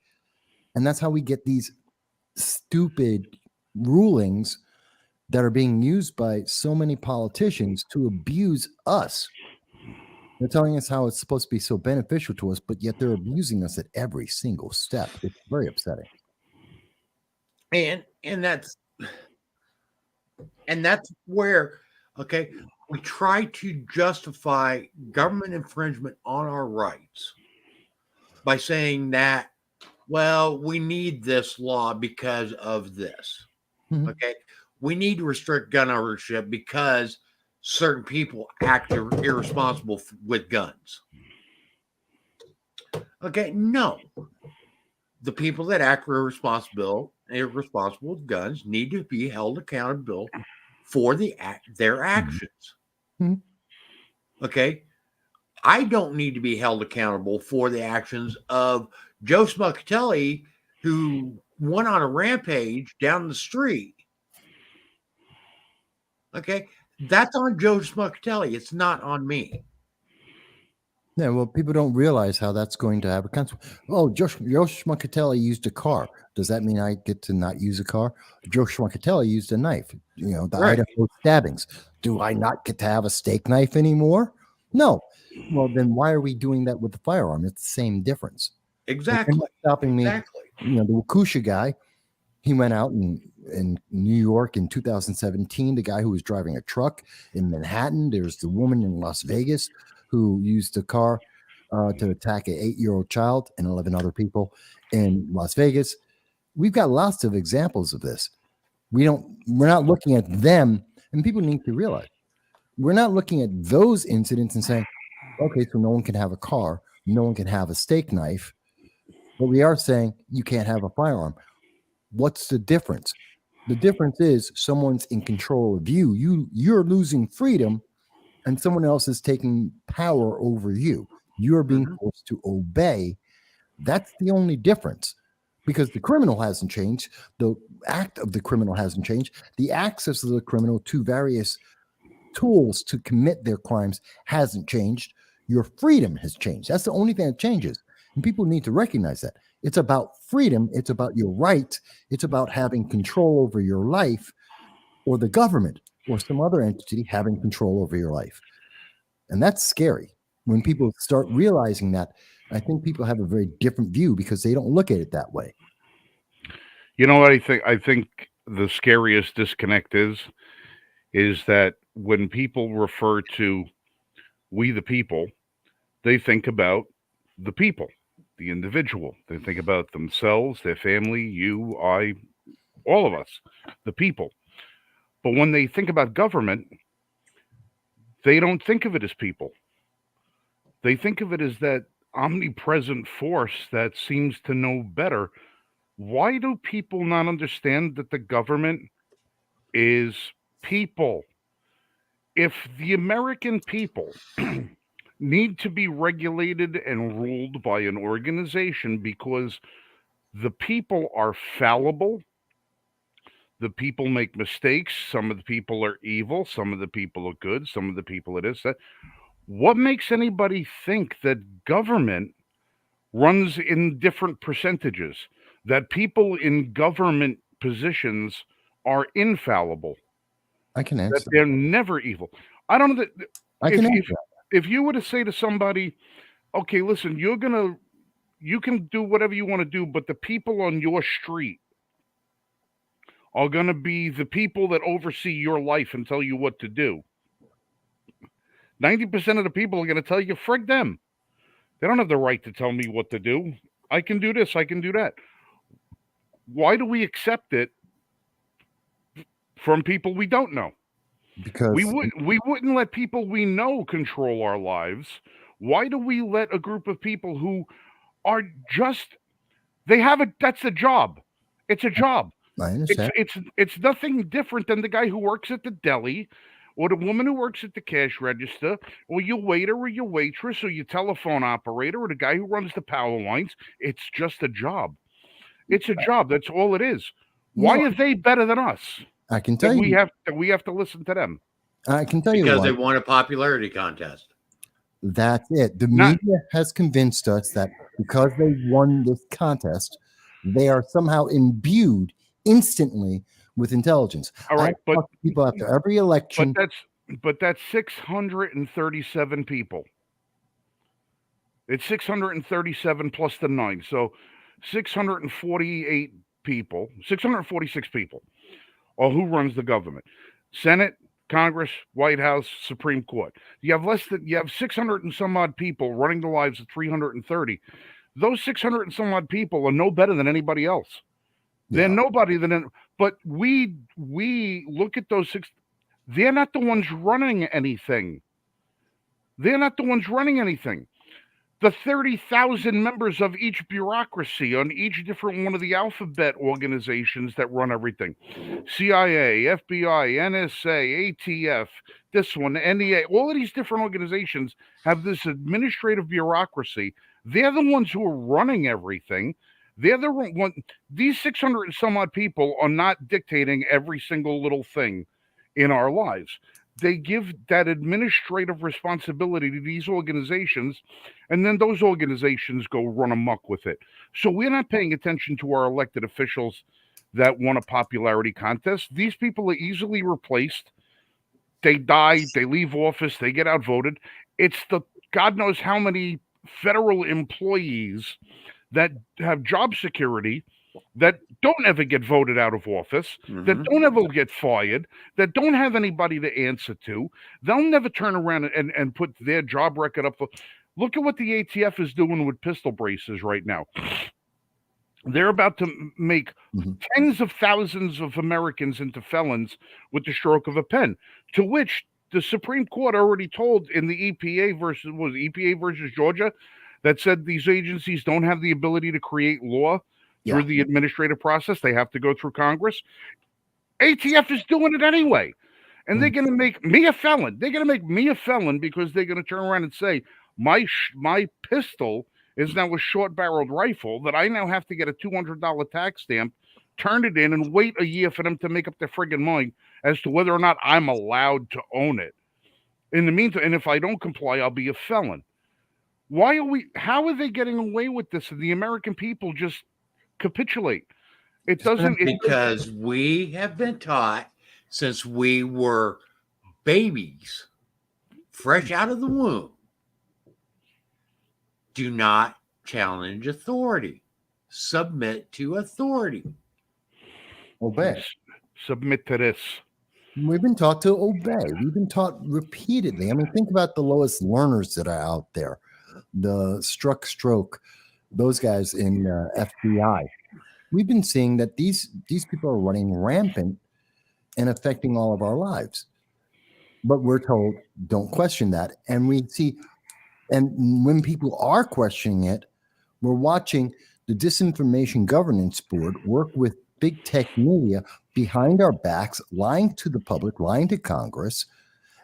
And that's how we get these stupid rulings that are being used by so many politicians to abuse us. They're telling us how it's supposed to be so beneficial to us, but yet they're abusing us at every single step. It's very upsetting. And that's where, okay, we try to justify government infringement on our rights by saying that, well, we need this law because of this. Mhm. Okay. We need to restrict gun ownership because certain people act irresponsible with guns. Okay. No. The people that act irresponsible with guns need to be held accountable for their actions. Mhm. Okay. I don't need to be held accountable for the actions of Joe Smuckatelli, who went on a rampage down the street. Okay. That's on Joe Smuckatelli. It's not on me. Yeah, well, people don't realize how that's going to have a consequence. Oh, Joe Schmuckatelli used a car. Does that mean I get to not use a car? Joe Schmuckatelli used a knife. You know, the Right. Idaho stabbings. Do I not get to have a steak knife anymore? No. Well, then why are we doing that with the firearm? It's the same difference. Exactly. They're not stopping me. Exactly. You know, the Wakusha guy, he went out in New York in 2017. The guy who was driving a truck in Manhattan. There's the woman in Las Vegas who used a car to attack an 8-year-old child and 11 other people in Las Vegas. We've got lots of examples of this. We're not looking at them, and people need to realize we're not looking at those incidents and saying, okay, so no one can have a car, no one can have a steak knife, but we are saying you can't have a firearm. What's the difference? The difference is someone's in control of you. You're losing freedom, and someone else is taking power over you. You're being forced to obey. That's the only difference, because the criminal hasn't changed. The act of the criminal hasn't changed. The access of the criminal to various tools to commit their crimes hasn't changed. Your freedom has changed. That's the only thing that changes. And people need to recognize that. It's about freedom. It's about your right. It's about having control over your life, or the government or some other entity having control over your life. And that's scary. When people start realizing that, I think people have a very different view because they don't look at it that way. You know what I think? I think the scariest disconnect is that when people refer to we the people, they think about the people, the individual. They think about themselves, their family, you, I, all of us, the people. But when they think about government, they don't think of it as people. They think of it as that omnipresent force that seems to know better. Why do people not understand that the government is people? If the American people need to be regulated and ruled by an organization because the people are fallible, the people make mistakes, some of the people are evil, some of the people are good, some of the people it is that. What makes anybody think that government runs in different percentages, that people in government positions are infallible, I can that answer they're that. never evil? I don't know that I can answer that. if you were to say to somebody, okay, listen, you can do whatever you want to do, but the people on your street are going to be the people that oversee your life and tell you what to do. 90% of the people are going to tell you, frig them. They don't have the right to tell me what to do. I can do this, I can do that. Why do we accept it from people we don't know? Because We wouldn't let people we know control our lives. Why do we let a group of people who are just that's a job. It's a job. I understand. It's nothing different than the guy who works at the deli or the woman who works at the cash register or your waiter or your waitress or your telephone operator or the guy who runs the power lines. It's just a job. It's a job. That's all it is. Why No, are they better than us? I can tell you. That we have to listen to them. I can tell you Because why. they won a popularity contest. That's it. The Not- media has convinced us that because they won this contest, they are somehow imbued instantly with intelligence. All right, I talk to people after every but election. that's 637 people. It's 637 plus the 9. So 648 people, 646 people are who runs the government. Senate, Congress, White House, Supreme Court. You have 600 and some odd people running the lives of 330. Those 600 and some odd people are no better than anybody else. They're nobody but we look at those six. They're not the ones running anything. They're not the ones running anything. The 30,000 members of each bureaucracy on each different one of the alphabet organizations that run everything. CIA, FBI, NSA, ATF, this one, NEA, all of these different organizations have this administrative bureaucracy. They're the ones who are running everything. They're the one. These 600 and some odd people are not dictating every single little thing in our lives. They give that administrative responsibility to these organizations, and then those organizations go run amok with it. So we're not paying attention to our elected officials that won a popularity contest. These people are easily replaced. They die, they leave office, they get outvoted. It's the God knows how many federal employees that have job security that don't ever get voted out of office, that don't ever get fired, that don't have anybody to answer to. They'll never turn around and put their job record up. Look at what the ATF is doing with pistol braces right now. They're about to make tens of thousands of Americans into felons with the stroke of a pen, to which the Supreme Court already told in the EPA versus Georgia that said these agencies don't have the ability to create law through the administrative process. They have to go through Congress. ATF is doing it anyway. And they're going to make me a felon. They're going to make me a felon because they're going to turn around and say, my pistol is now a short-barreled rifle that I now have to get a $200 tax stamp, turn it in, and wait a year for them to make up their friggin' mind as to whether or not I'm allowed to own it. In the meantime, and if I don't comply, I'll be a felon. How are they getting away with this? And the American people just capitulate. Because we have been taught since we were babies, fresh out of the womb, do not challenge authority. Submit to authority. Obey. Submit to this. We've been taught to obey. We've been taught repeatedly. I mean, think about the lowest learners that are out there. The stroke, those guys in FBI. We've been seeing that these people are running rampant and affecting all of our lives. But we're told, don't question that. And we see, and when people are questioning it, we're watching the Disinformation Governance Board work with big tech media behind our backs, lying to the public, lying to Congress,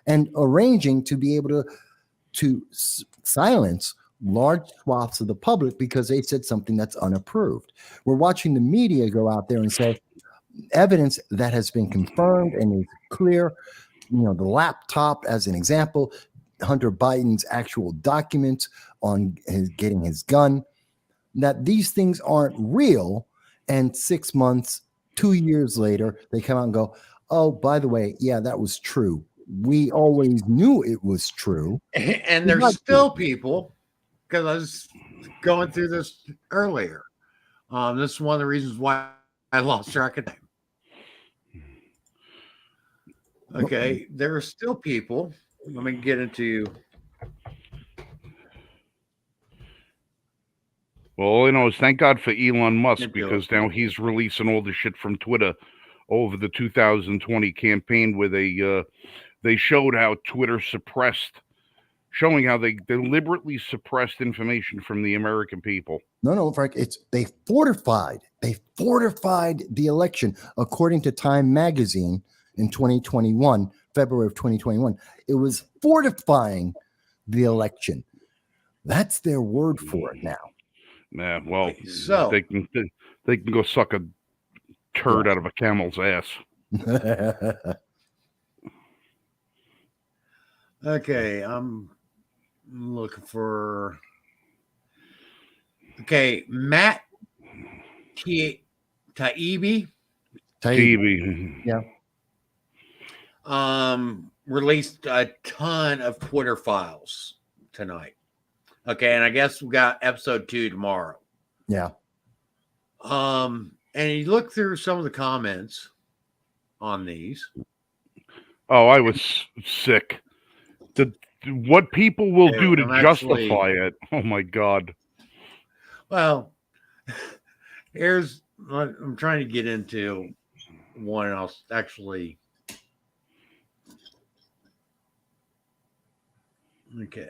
and arranging to be able to silence large swaths of the public because they said something that's unapproved. We're watching the media go out there and say evidence that has been confirmed and is clear. You know, the laptop, as an example, Hunter Biden's actual documents on getting his gun, that these things aren't real. And 6 months, 2 years later, they come out and go, oh, by the way, yeah, that was true. We always knew it was true. And there's still people, because I was going through this earlier. This is one of the reasons why I lost track of time. Okay, there are still people. Let me get into Well, all I know is thank God for Elon Musk, Me too. because now he's releasing all the shit from Twitter over the 2020 campaign, where they showed how Twitter showing how they deliberately suppressed information from the American people. No, Frank, they fortified the election. According to Time magazine in 2021, February of 2021, it was fortifying the election. That's their word for it now. Yeah, well, So- they can go suck a turd out of a camel's ass. Okay, I'm looking for. Okay, Matt Taibbi TV. Yeah. released a ton of Twitter files tonight. Okay, and I guess we got episode 2 tomorrow. Yeah. And you look through some of the comments on these. Oh, I was sick. What people will Hey, do to I'm justify it. Oh my God. Well, here's I'm trying to get into one. I'll actually. Okay.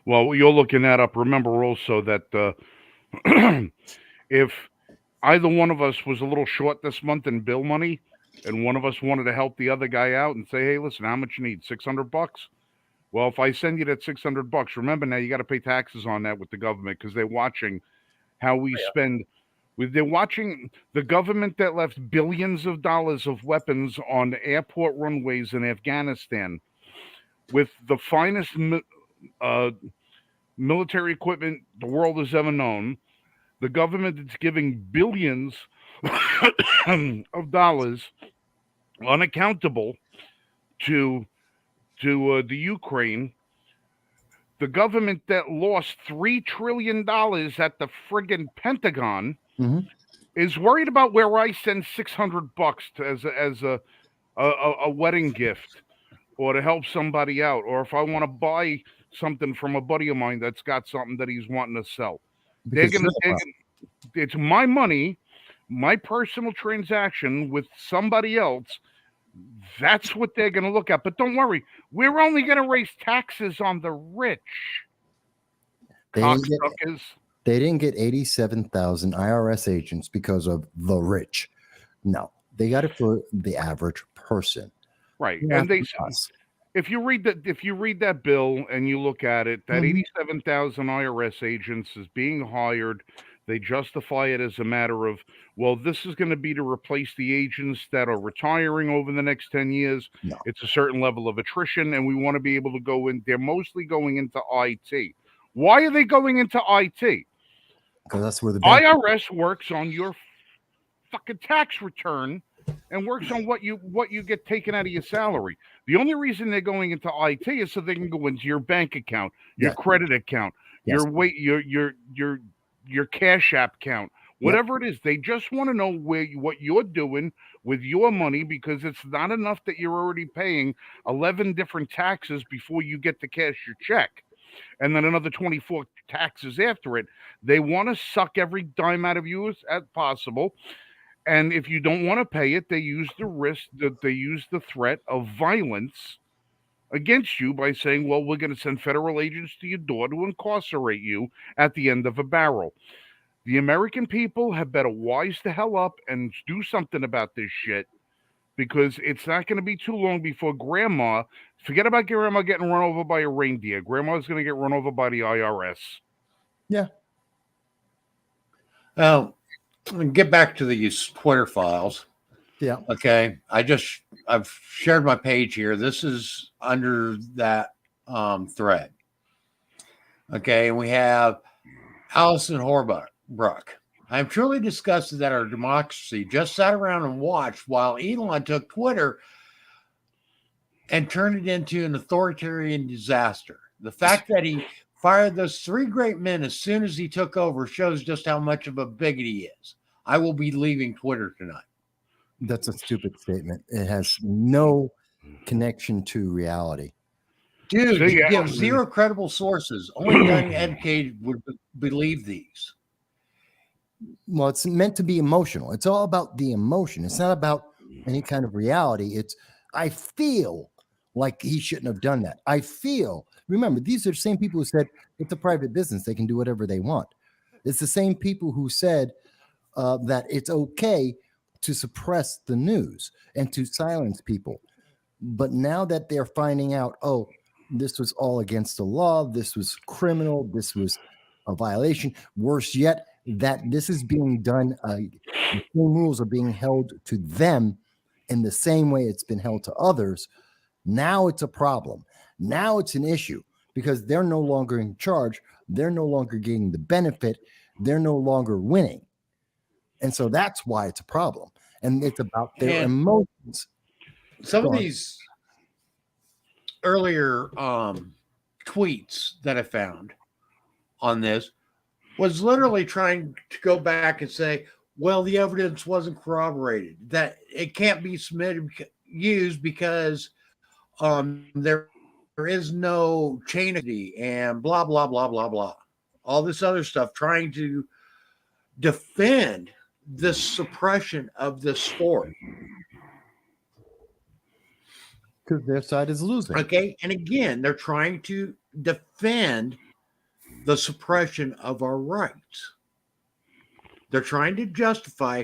Well, you're looking that up. Remember also that if either one of us was a little short this month in bill money, and one of us wanted to help the other guy out and say, "Hey, listen, how much you need? $600." Well, if I send you that $600, remember now you got to pay taxes on that with the government, because they're watching how we spend. They're watching the government that left billions of dollars of weapons on airport runways in Afghanistan with the finest military equipment the world has ever known. The government that's giving billions of dollars unaccountable to the Ukraine. The government that lost $3 trillion at the friggin' Pentagon is worried about where I send $600 as a wedding gift, or to help somebody out, or if I want to buy something from a buddy of mine that's got something that he's wanting to sell. It's my money, my personal transaction with somebody else. That's what they're going to look at. But don't worry, we're only going to raise taxes on the rich. Cocksuckers. They didn't get 87,000 IRS agents because of the rich. No, they got it for the average person. Right. And if you read that bill and you look at it, that 87,000 IRS agents is being hired. They justify it as a matter of, well, this is going to be to replace the agents that are retiring over the next 10 years. No. It's a certain level of attrition, and we want to be able to go in. They're mostly going into IT. Why are they going into IT? Because that's where the IRS works on your fucking tax return and works on what you get taken out of your salary. The only reason they're going into IT is so they can go into your bank account, your credit account, your Cash App account, whatever it is. They just want to know what you're doing with your money, because it's not enough that you're already paying 11 different taxes before you get to cash your check, and then another 24 taxes after it. They want to suck every dime out of you as possible. And if you don't want to pay it, they use the threat of violence against you by saying, well, we're going to send federal agents to your door to incarcerate you at the end of a barrel. The American people have better wise the hell up and do something about this shit, because it's not going to be too long before forget about grandma getting run over by a reindeer. Grandma's going to get run over by the IRS. Yeah. Get back to these Twitter files. Yeah. Okay. I've shared my page here. This is under that thread. Okay. And we have Allison Horbrook. I'm truly disgusted that our democracy just sat around and watched while Elon took Twitter and turned it into an authoritarian disaster. The fact that he fired those 3 great men as soon as he took over shows just how much of a bigot he is. I will be leaving Twitter tonight. That's a stupid statement. It has no connection to reality. Dude, So, they yeah. give zero credible sources. Only young educated would believe these. Well, it's meant to be emotional. It's all about the emotion. It's not about any kind of reality. It's, I feel like he shouldn't have done that. I feel, remember, these are the same people who said it's a private business. They can do whatever they want. It's the same people who said that it's okay to suppress the news and to silence people. But now that they're finding out, oh, this was all against the law, this was criminal, this was a violation. Worse yet, that this is being done, the same rules are being held to them in the same way it's been held to others. Now it's a problem. Now it's an issue because they're no longer in charge. They're no longer getting the benefit. They're no longer winning. And so that's why it's a problem. And it's about their And emotions. some Go of on. these earlier tweets that I found on this was literally trying to go back and say, well, the evidence wasn't corroborated, that it can't be used because there is no chain of custody and blah, blah, blah, blah, blah. All this other stuff trying to defend the suppression of this story. Because their side is losing. Okay. And again, they're trying to defend the suppression of our rights. They're trying to justify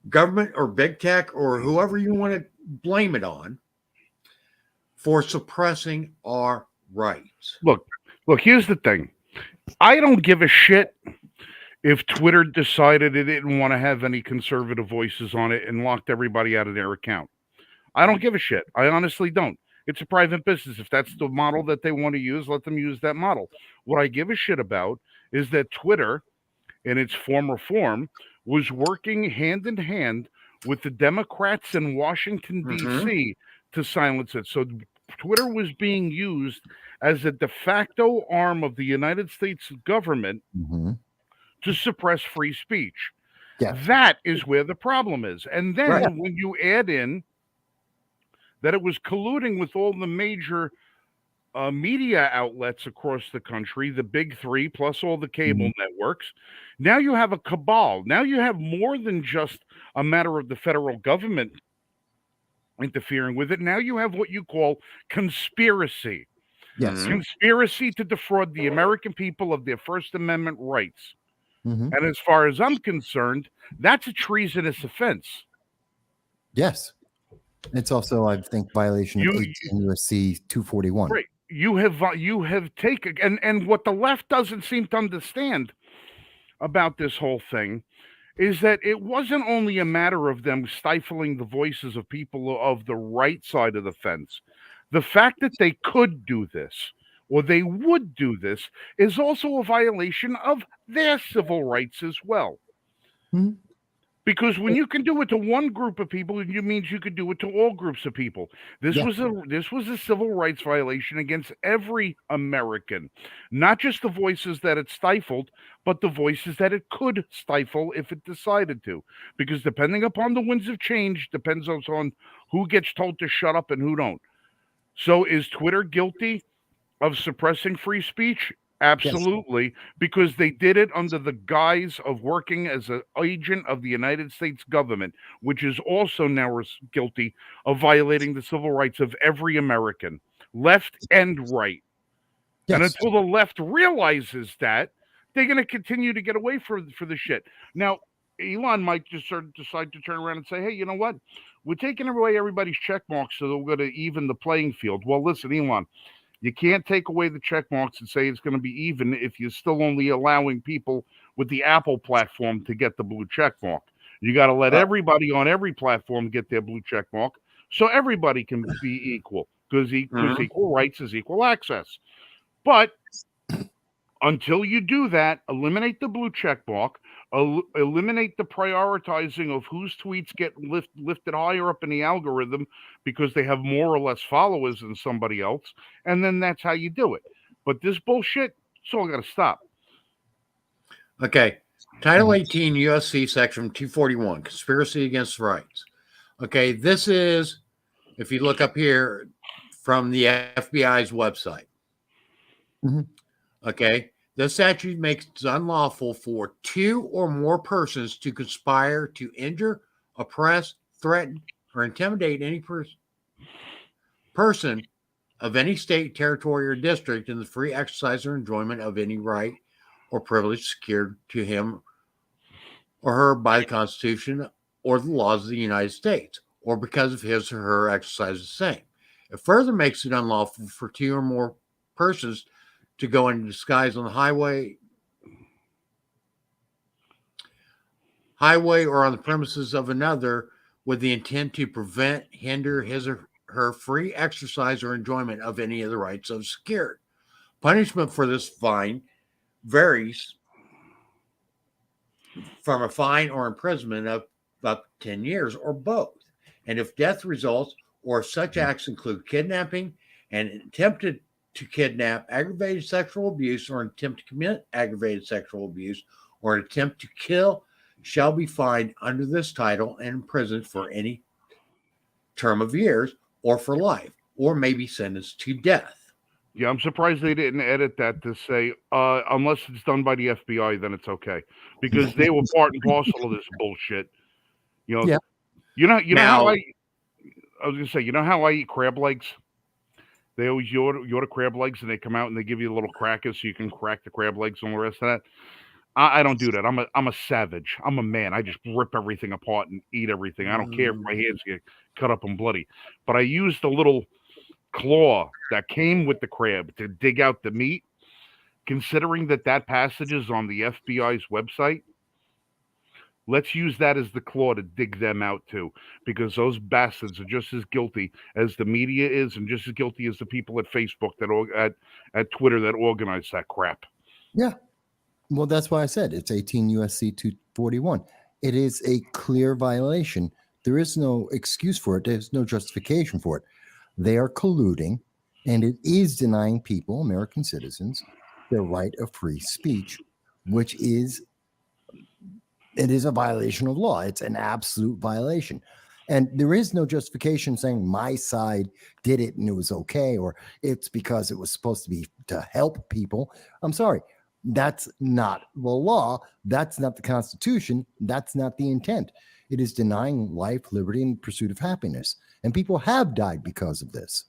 government or big tech or whoever you want to blame it on for suppressing our rights. Look, here's the thing. I don't give a shit if Twitter decided it didn't want to have any conservative voices on it and locked everybody out of their account. I don't give a shit. I honestly don't. It's a private business. If that's the model that they want to use, let them use that model. What I give a shit about is that Twitter, in its former form, was working hand in hand with the Democrats in Washington, D.C. to silence it. So Twitter was being used as a de facto arm of the United States government to suppress free speech. Yeah. That is where the problem is. And then Right. when you add in that it was colluding with all the major media outlets across the country, the big three, plus all the cable networks, now you have a cabal. Now you have more than just a matter of the federal government interfering with it. Now you have what you call conspiracy. Yes. Conspiracy to defraud the American people of their First Amendment rights. Mhm. And as far as I'm concerned, that's a treasonous offense. Yes. It's also, I think, violation of 18 U.S.C. 241. Right. You have taken, and what the left doesn't seem to understand about this whole thing is that it wasn't only a matter of them stifling the voices of people of the right side of the fence. The fact that they could do this or they would do this is also a violation of their civil rights as well. Mhm. Because when you can do it to one group of people, it means you could do it to all groups of people. This Yeah. was a civil rights violation against every American, not just the voices that it stifled, but the voices that it could stifle if it decided to. Because depending upon the winds of change, depends on who gets told to shut up and who don't. So is Twitter guilty of suppressing free speech? Absolutely, because they did it under the guise of working as an agent of the United States government, which is also now guilty of violating the civil rights of every American, left and right. And Yes. until the left realizes that, they're going to continue to get away for the shit. Now, Elon might just decide to turn around and say, hey, you know what? We're taking away everybody's check marks so that we're going to even the playing field. Well, listen, Elon, you can't take away the check marks and say it's going to be even if you're still only allowing people with the Apple platform to get the blue check mark. You got to let everybody on every platform get their blue check mark so everybody can be equal because equal rights is equal access. But until you do that, eliminate the blue check mark, eliminate the prioritizing of whose tweets get lifted higher up in the algorithm because they have more or less followers than somebody else, and then that's how you do it. But this bullshit, it's all got to stop. Okay. Title 18 USC Section 241, Conspiracy Against Rights. Okay, this is if you look up here from the FBI's website, Mhm. okay, the statute makes it unlawful for two or more persons to conspire to injure, oppress, threaten, or intimidate any person of any state, territory, or district in the free exercise or enjoyment of any right or privilege secured to him or her by the Constitution or the laws of the United States, or because of his or her exercise of the same. It further makes it unlawful for two or more persons to go into disguise on the highway or on the premises of another with the intent to prevent, hinder his or her free exercise or enjoyment of any of the rights of secured. Punishment for this fine varies from a fine or imprisonment of up to 10 years or both. And if death results, or if such acts include kidnapping and attempted to kidnap, aggravated sexual abuse, or an attempt to commit aggravated sexual abuse, or an attempt to kill, shall be fined under this title and imprisoned for any term of years or for life, or may be sentenced to death. Yeah, I'm surprised they didn't edit that to say, unless it's done by the FBI, then it's okay. Because they were part and parcel of this bullshit. You know, Yeah. you know how Now, I was gonna say, you know how I eat crab legs? They always you order crab legs and they come out and they give you a little cracker so you can crack the crab legs and all the rest of that. I don't do that. I'm a savage. I'm a man. I just rip everything apart and eat everything. I don't care if my hands get cut up and bloody. But I use the little claw that came with the crab to dig out the meat. Considering that passage is on the FBI's website, let's use that as the claw to dig them out too, because those bastards are just as guilty as the media is, and just as guilty as the people at Facebook at Twitter that organize that crap. Yeah. Well, that's why I said it's 18 USC 241. It is a clear violation. There is no excuse for it. There's no justification for it. They are colluding, and it is denying people, American citizens, their right of free speech, which is a violation of law. It's an absolute violation. And there is no justification saying my side did it and it was okay, or it's because it was supposed to be to help people. I'm sorry. That's not the law. That's not the Constitution. That's not the intent. It is denying life, liberty, and pursuit of happiness. And people have died because of this.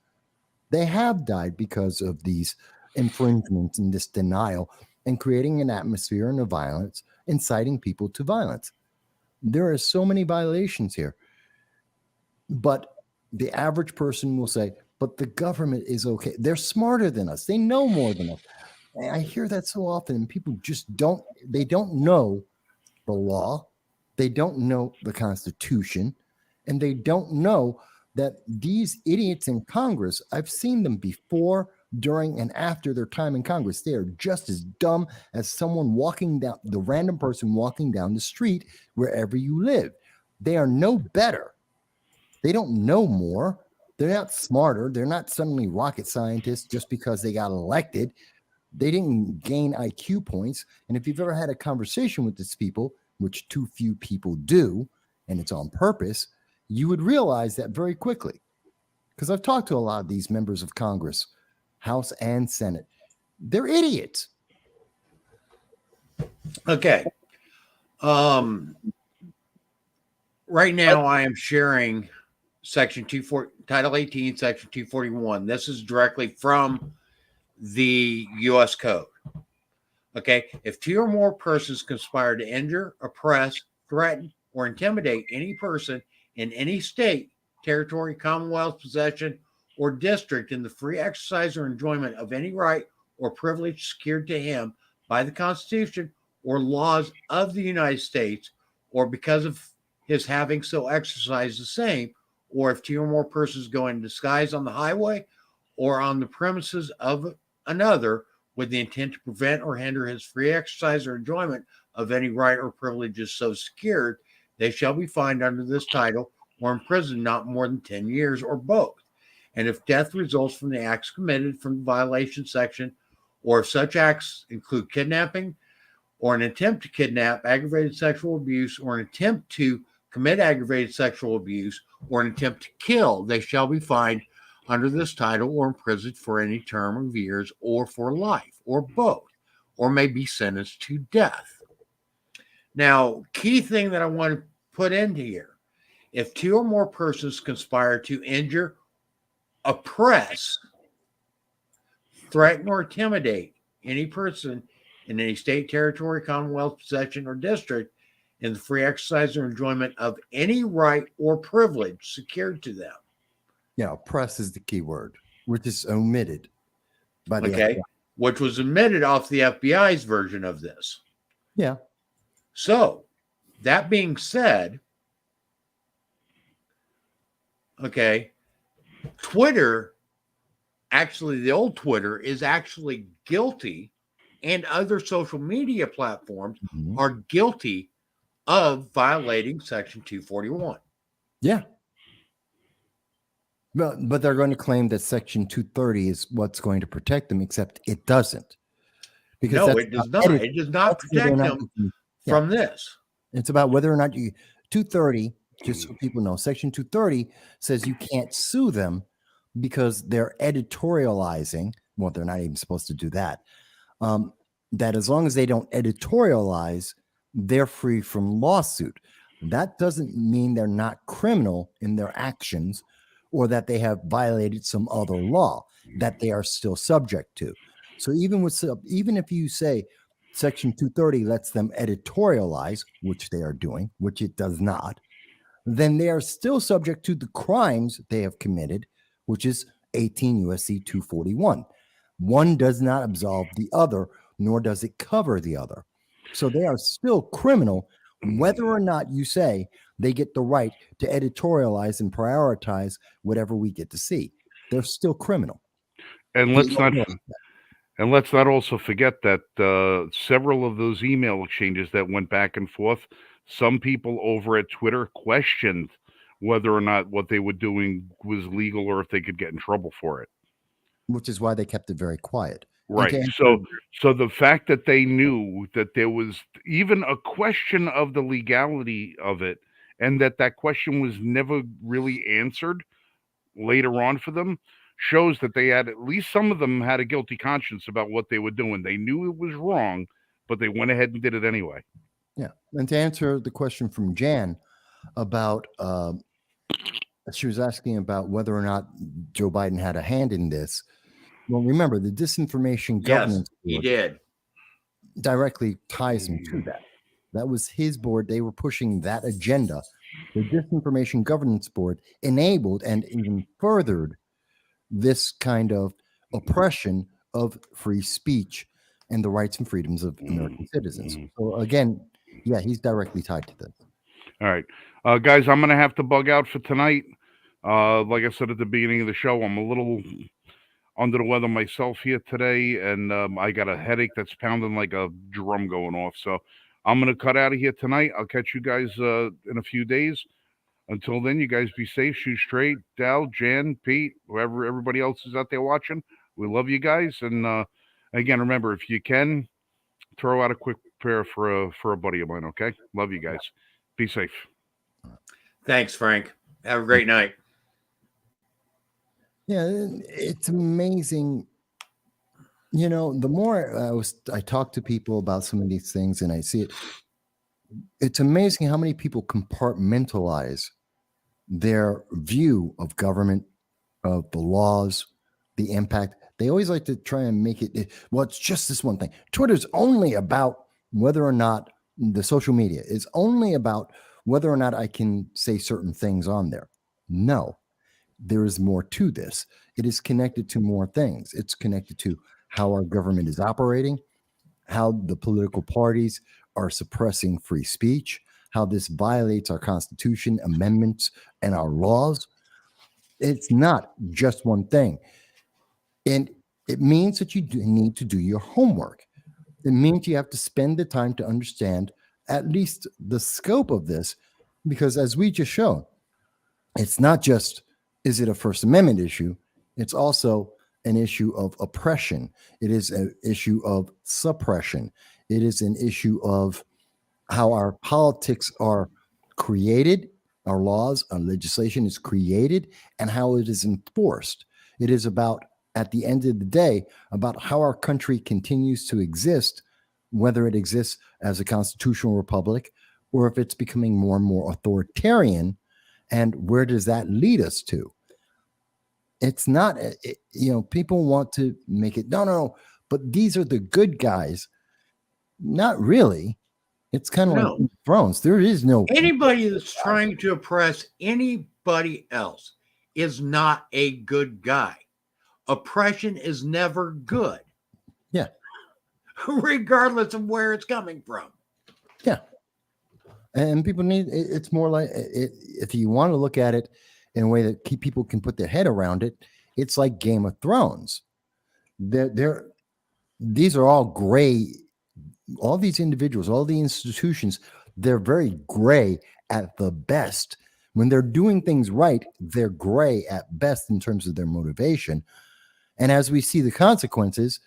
They have died because of these infringements and this denial and creating an atmosphere and a violence, inciting people to violence. There are so many violations here. But the average person will say, but the government is okay. They're smarter than us. They know more than us. And I hear that so often, and people just don't know the law. They don't know the Constitution, and they don't know that these idiots in Congress, I've seen them before, during, and after their time in Congress. They are just as dumb as someone the random person walking down the street wherever you live. They are no better. They don't know more. They're not smarter. They're not suddenly rocket scientists just because they got elected. They didn't gain IQ points. And if you've ever had a conversation with these people, which too few people do, and it's on purpose, you would realize that very quickly. Because I've talked to a lot of these members of Congress, House and Senate. They're idiots. okay. Right now I am sharing Title 18, Section 241. This is directly from the U.S. Code. Okay. If two or more persons conspire to injure, oppress, threaten, or intimidate any person in any state, territory, commonwealth, possession, or district in the free exercise or enjoyment of any right or privilege secured to him by the Constitution or laws of the United States, or because of his having so exercised the same, or if two or more persons go in disguise on the highway or on the premises of another with the intent to prevent or hinder his free exercise or enjoyment of any right or privileges so secured, they shall be fined under this title or imprisoned not more than 10 years or both. And if death results from the acts committed from the violation section, or if such acts include kidnapping or an attempt to kidnap, aggravated sexual abuse, or an attempt to commit aggravated sexual abuse, or an attempt to kill, they shall be fined under this title or imprisoned for any term of years or for life, or both, or may be sentenced to death. Now, key thing that I want to put into here, if two or more persons conspire to injure, oppress, threaten, or intimidate any person in any state, territory, commonwealth, possession, or district in the free exercise or enjoyment of any right or privilege secured to them. Yeah, oppress is the key word, which is omitted by the Okay. FBI. Which was omitted off the FBI's version of this. Yeah. So, that being said, okay, Twitter, actually, the old Twitter is actually guilty, and other social media platforms Mhm. are guilty of violating Section 241. Yeah. But they're going to claim that Section 230 is what's going to protect them, except it doesn't. No, that's it does about not. edit- It does not that's whether or protect not them you can- from this. It's about whether or not you 230, just so people know, Section 230 says you can't sue them because they're editorializing. Well, they're not even supposed to do that. That as long as they don't editorialize, they're free from lawsuit. That doesn't mean they're not criminal in their actions or that they have violated some other law that they are still subject to. So even if you say Section 230 lets them editorialize, which they are doing, which it does not, then they are still subject to the crimes they have committed, which is 18 USC 241. One does not absolve the other, nor does it cover the other. So they are still criminal, whether or not you say they get the right to editorialize and prioritize whatever we get to see. They're still criminal. And let's not also forget that several of those email exchanges that went back and forth, some people over at Twitter questioned whether or not what they were doing was legal or if they could get in trouble for it. Which is why they kept it very quiet. Right. So the fact that they knew that there was even a question of the legality of it, and that question was never really answered later on for them, shows that they had, at least some of them had a guilty conscience about what they were doing. They knew it was wrong, but they went ahead and did it anyway. Yeah. And to answer the question from Jan about, she was asking about whether or not Joe Biden had a hand in this. Well, remember, the Disinformation Governance Yes, he Board did. directly ties him to that. That was his board. They were pushing that agenda. The Disinformation Governance Board enabled and even furthered this kind of oppression of free speech and the rights and freedoms of American citizens. So again, yeah, he's directly tied to this. All right. Guys, I'm going to have to bug out for tonight. Like I said at the beginning of the show, I'm a little under the weather myself here today, and I got a headache that's pounding like a drum going off. So I'm going to cut out of here tonight. I'll catch you guys in a few days. Until then, you guys be safe, shoot straight. Dal, Jan, Pete, whoever, everybody else is out there watching. We love you guys. And again, remember, if you can, throw out a quick prayer for a buddy of mine, okay? Love you guys. Be safe. Thanks, Frank. Have a great night. Yeah, it's amazing. You know, the more I talk to people about some of these things and I see it, it's amazing how many people compartmentalize their view of government, of the laws, the impact. They always like to try and make it, well, it's just this one thing. Twitter's only about whether or not the social media is only about whether or not I can say certain things on there. No, there is more to this. It is connected to more things. It's connected to how our government is operating, how the political parties are suppressing free speech, how this violates our Constitution, amendments, and our laws. It's not just one thing. And it means that you need to do your homework. It means you have to spend the time to understand at least the scope of this, because as we just showed, it's not just, is it a First Amendment issue? It's also an issue of oppression. It is an issue of suppression. It is an issue of how our politics are created, our laws, our legislation is created, and how it is enforced. It is about, at the end of the day, about how our country continues to exist, whether it exists as a constitutional republic or if it's becoming more and more authoritarian, and where does that lead us to? It's not, people want to make it, no, but these are the good guys. Not really. It's kind of No. like Thrones. There is no Anybody that's trying to oppress anybody else is not a good guy. Oppression is never good. Yeah. Regardless of where it's coming from. Yeah. And people need, it's more like, if you want to look at it in a way that people can put their head around it, it's like Game of Thrones. These are all gray. All these individuals, all the institutions, they're very gray at the best. When they're doing things right, they're gray at best in terms of their motivation. And as we see the consequences,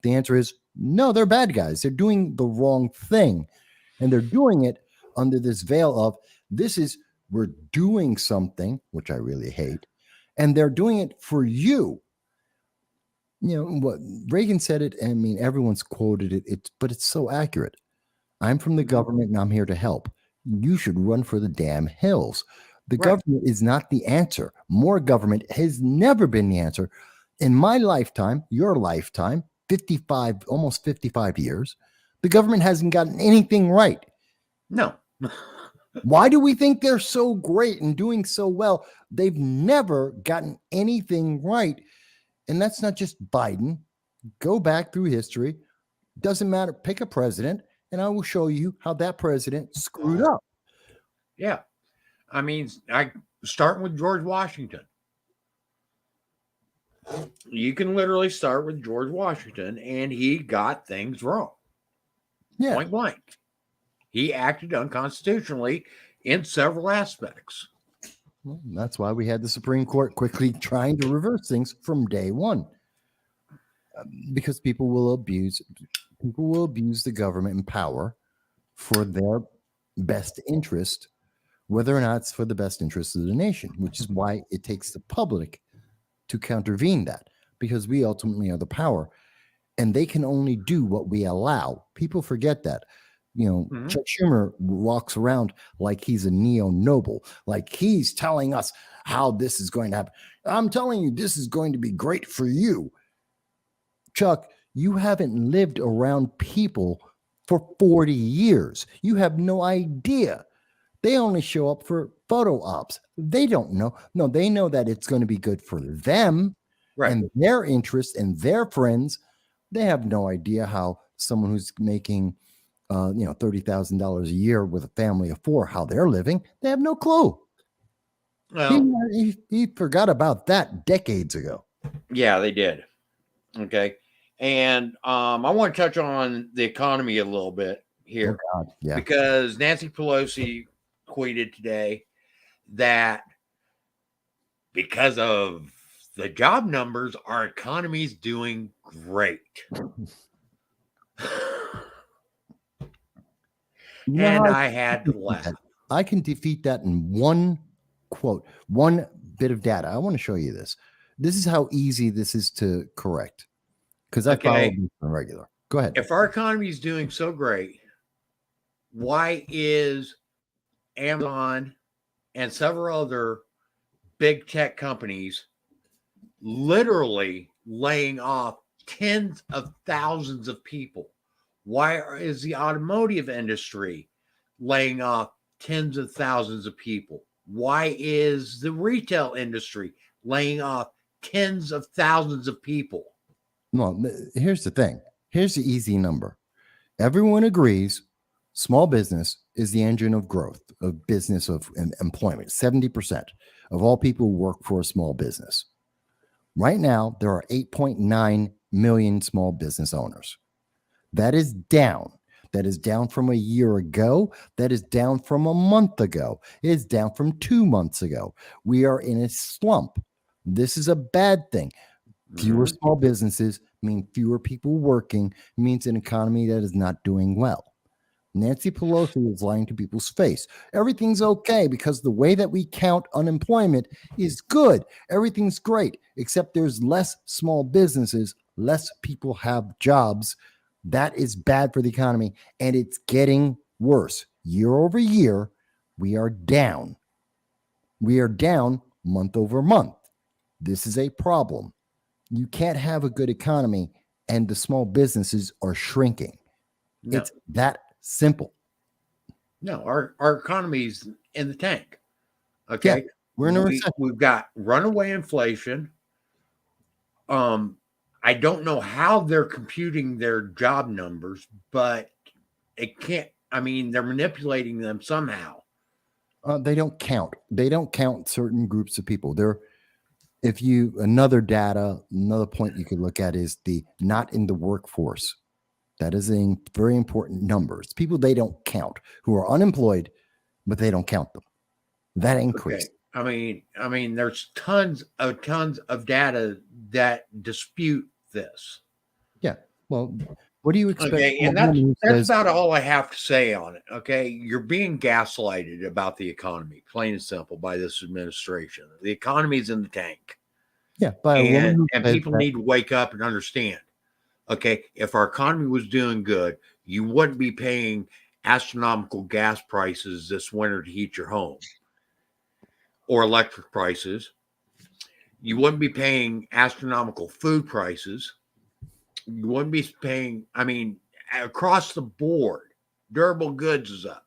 the answer is no, they're bad guys. They're doing the wrong thing. And they're doing it under this veil of we're doing something, which I really hate. And they're doing it for you. You know what Reagan said it. I mean, everyone's quoted it. But it's so accurate. I'm from the government and I'm here to help. You should run for the damn hills. The government is not the answer. More government has never been the answer. In my lifetime, your lifetime, 55, almost 55 years, the government hasn't gotten anything right. No. Why do we think they're so great and doing so well? They've never gotten anything right. And that's not just Biden. Go back through history. Doesn't matter. Pick a president, and I will show you how that president screwed up. Yeah. I mean, starting with George Washington. You can literally start with George Washington, and he got things wrong. Yeah. Point blank. He acted unconstitutionally in several aspects. Well, that's why we had the Supreme Court quickly trying to reverse things from day one, because people will abuse the government and power for their best interest, whether or not it's for the best interest of the nation, which is why it takes the public to countervene that, because we ultimately are the power, and they can only do what we allow. People forget that. Chuck Schumer walks around like he's a neo-noble, like he's telling us how this is going to happen. I'm telling you, this is going to be great for you. Chuck, you haven't lived around people for 40 years. You have no idea. They only show up for photo ops. They don't know. No, they know that it's going to be good for them and their interests and their friends. They have no idea how someone who's making $30,000 a year with a family of four, how they're living. They have no clue. Well, he forgot about that decades ago. Yeah, they did. Okay. And I want to touch on the economy a little bit here. Oh, God. Yeah. Because Nancy Pelosi tweeted today that because of the job numbers, our economy is doing great. And I had to laugh. I can defeat that in one quote, one bit of data. I want to show you this. This is how easy this is to correct, because I follow this on regular. Go ahead. If our economy is doing so great, why is Amazon and several other big tech companies literally laying off tens of thousands of people? Why is the automotive industry laying off tens of thousands of people? Why is the retail industry laying off tens of thousands of people? Well, here's the thing. Here's the easy number. Everyone agrees small business is the engine of growth, of business, of employment. 70% of all people work for a small business. Right now, there are 8.9 million small business owners. That is down. That is down from a year ago. That is down from a month ago. It is down from 2 months ago. We are in a slump. This is a bad thing. Fewer small businesses mean fewer people working, means an economy that is not doing well. Nancy Pelosi is lying to people's face. Everything's okay because the way that we count unemployment is good. Everything's great, except there's less small businesses, less people have jobs. That is bad for the economy, and it's getting worse. Year over year, we are down. We are down month over month. This is a problem. You can't have a good economy and the small businesses are shrinking. No, It's that simple. no, our economy's in the tank. Okay. We're in a recession. We've got runaway inflation. I don't know how they're computing their job numbers, but it can't. I mean, they're manipulating them somehow. They don't count. They don't count certain groups of people. Another point you could look at is the not in the workforce. That is a very important number. It's people they don't count who are unemployed, but they don't count them. That increase. Okay. I mean, there's tons of data that dispute this. Yeah. Well, what do you expect? Okay, and that's about all I have to say on it. Okay, you're being gaslighted about the economy, plain and simple, by this administration. The economy's in the tank. Yeah, and people need to wake up and understand. Okay, if our economy was doing good, you wouldn't be paying astronomical gas prices this winter to heat your home, or electric prices. You wouldn't be paying astronomical food prices. You wouldn't be paying, I mean, across the board, durable goods is up.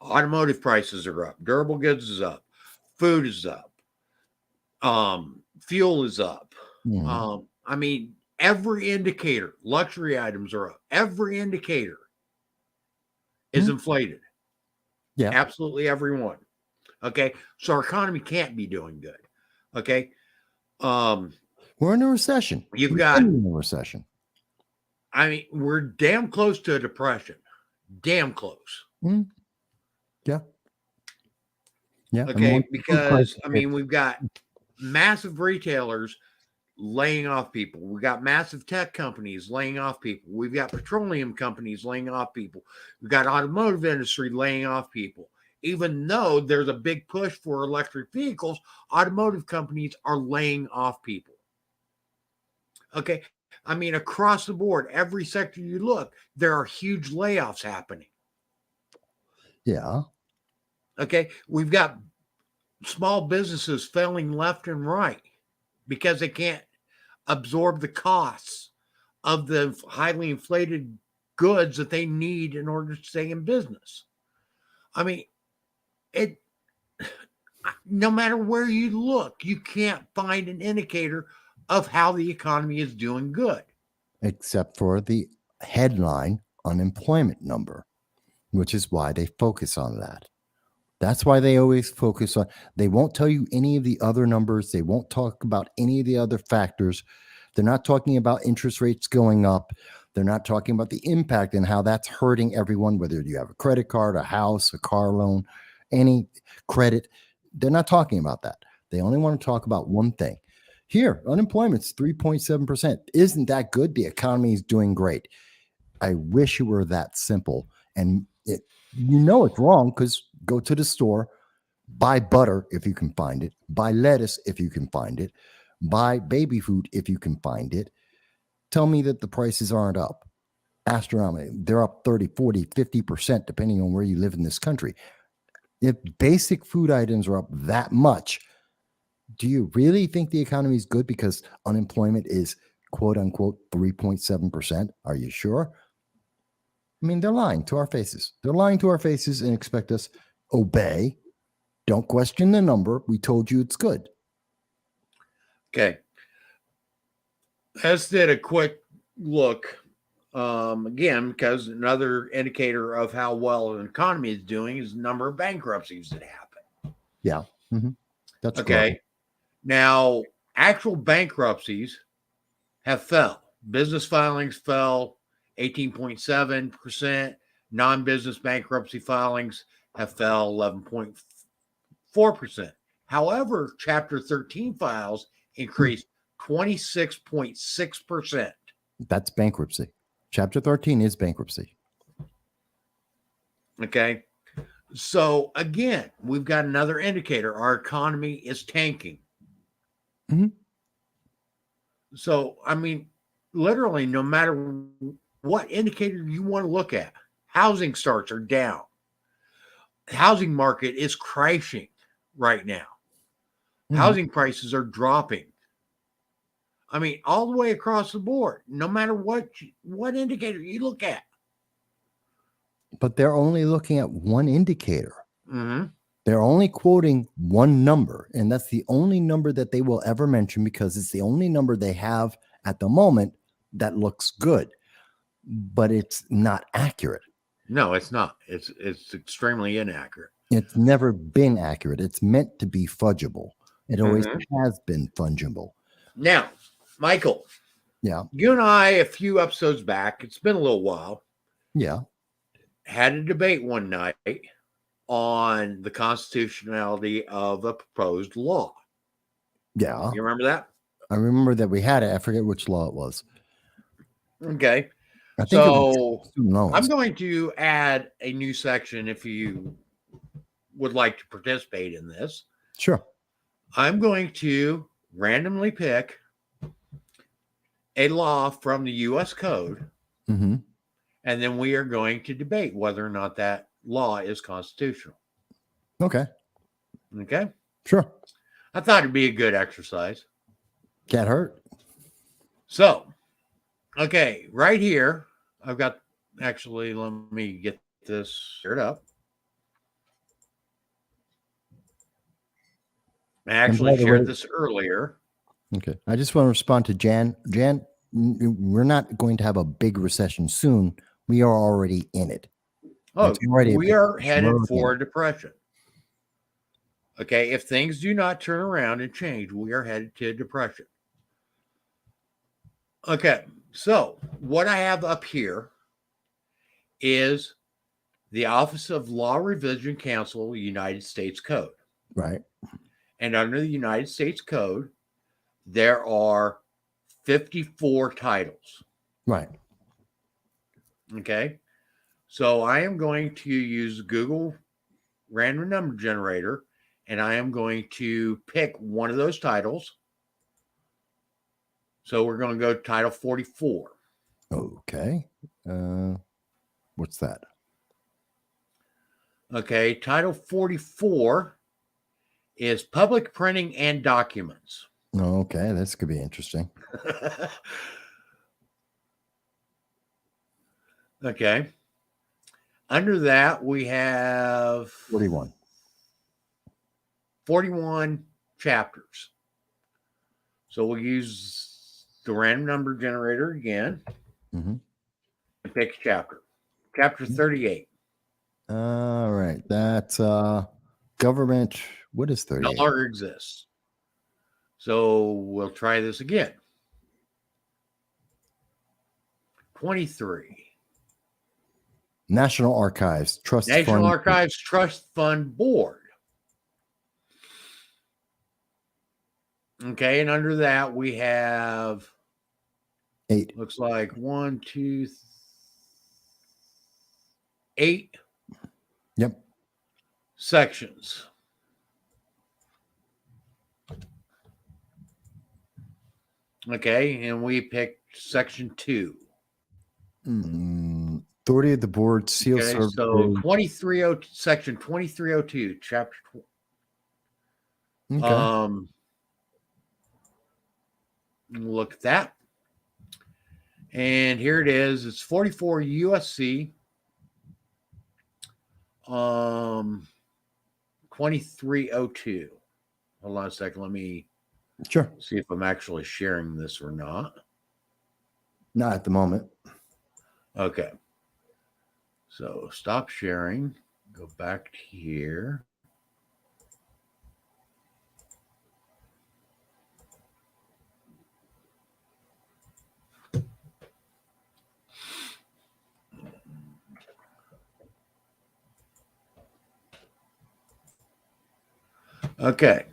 Automotive prices are up. Durable goods is up. Food is up. Fuel is up. Mm-hmm. I mean, every indicator, luxury items are up. Every indicator is inflated. Yeah. Absolutely every one. Okay. So our economy can't be doing good. Okay. We're in a recession. We're in a recession. I mean, we're damn close to a depression. Damn close. Mm. Yeah. Yeah. Okay. Because, I mean, we've got massive retailers laying off people. We've got massive tech companies laying off people. We've got petroleum companies laying off people. We've got automotive industry laying off people. Even though there's a big push for electric vehicles, automotive companies are laying off people. Okay. I mean, across the board, every sector you look, there are huge layoffs happening. Yeah. Okay. We've got small businesses failing left and right because they can't absorb the costs of the highly inflated goods that they need in order to stay in business. I mean, no matter where you look, you can't find an indicator of how the economy is doing good. Except for the headline unemployment number, which is why they focus on that. That's why they always focus on, they won't tell you any of the other numbers. They won't talk about any of the other factors. They're not talking about interest rates going up. They're not talking about the impact and how that's hurting everyone, whether you have a credit card, a house, a car loan, any credit. They're not talking about that. They only want to talk about one thing. Here, unemployment's 3.7%. Isn't that good? The economy is doing great. I wish it were that simple. And it's wrong, because go to the store, buy butter if you can find it, buy lettuce if you can find it, buy baby food if you can find it. Tell me that the prices aren't up. Astronomical. They're up 30, 40, 50%, depending on where you live in this country. If basic food items are up that much, do you really think the economy is good because unemployment is quote unquote 3.7%? Are you sure? I mean, they're lying to our faces. They're lying to our faces and expect us obey. Don't question the number. We told you it's good. Okay. Let's did a quick look again, because another indicator of how well an economy is doing is the number of bankruptcies that happen. Yeah. Mm-hmm. That's okay. Growing. Now, actual bankruptcies have fell. Business filings fell 18.7%. Non-business bankruptcy filings have fell 11.4%. However, Chapter 13 files increased 26.6%. That's bankruptcy. Chapter 13 is bankruptcy. Okay. So again, we've got another indicator. Our economy is tanking. Mhm. So, I mean, literally, no matter what indicator you want to look at, housing starts are down. Housing market is crashing right now. Mhm. Housing prices are dropping. I mean, all the way across the board, no matter what indicator you look at. But they're only looking at one indicator. Mm-hmm. They're only quoting one number, and that's the only number that they will ever mention because it's the only number they have at the moment that looks good, but it's not accurate. No, it's not. It's extremely inaccurate. It's never been accurate. It's meant to be fudgeable. It always Mhm. has been fungible. Now, Michael, Yeah. you and I, a few episodes back, it's been a little while, Yeah. had a debate one night on the constitutionality of a proposed law. Yeah. You remember that? I remember that we had it. I forget which law it was. Okay. I think it was So student loans. I'm going to add a new section if you would like to participate in this. Sure. I'm going to randomly pick a law from the U.S. Code, Mm-hmm. and then we are going to debate whether or not that law is constitutional. Okay. Okay. Sure. I thought it'd be a good exercise. Can't hurt. So, okay, right here, I've got actually, let me get this shared up. I And actually by the shared way- this earlier. Okay. I just want to respond to Jan. Jan, we're not going to have a big recession soon. We are already in it. Oh, It's already a we big are recession. headed We're for in a depression. Okay, if things do not turn around and change, we are headed to a depression. Okay, so what I have up here is the Office of Law Revision Council, United States Code. Right. And under the United States Code, there are 54 titles. Right. Okay, so I am going to use Google random number generator, and I am going to pick one of those titles. So we're going to go to title 44. Okay. What's that? Okay, title 44 is public printing and documents. Okay, this could be interesting. Okay. Under that, we have 41 chapters. So we'll use the random number generator again Mm-hmm. and pick a chapter. Chapter 38. All right. That's government. What is No 38? longer exists. So we'll try this again. 23. National Archives Trust National Fund. Archives Trust Fund Board. Okay, and under that we have 8. looks like 1, 2, 8 Yep. sections. Okay, and we picked section 2. Authority of the board, seal Okay, services. so section 2302, chapter. Okay. Look at that. And here it is. It's 44 USC 2302. Hold on a second. Let me Sure. see if I'm actually sharing this or not. Not at the moment. Okay. So stop sharing. Go back to here. Okay.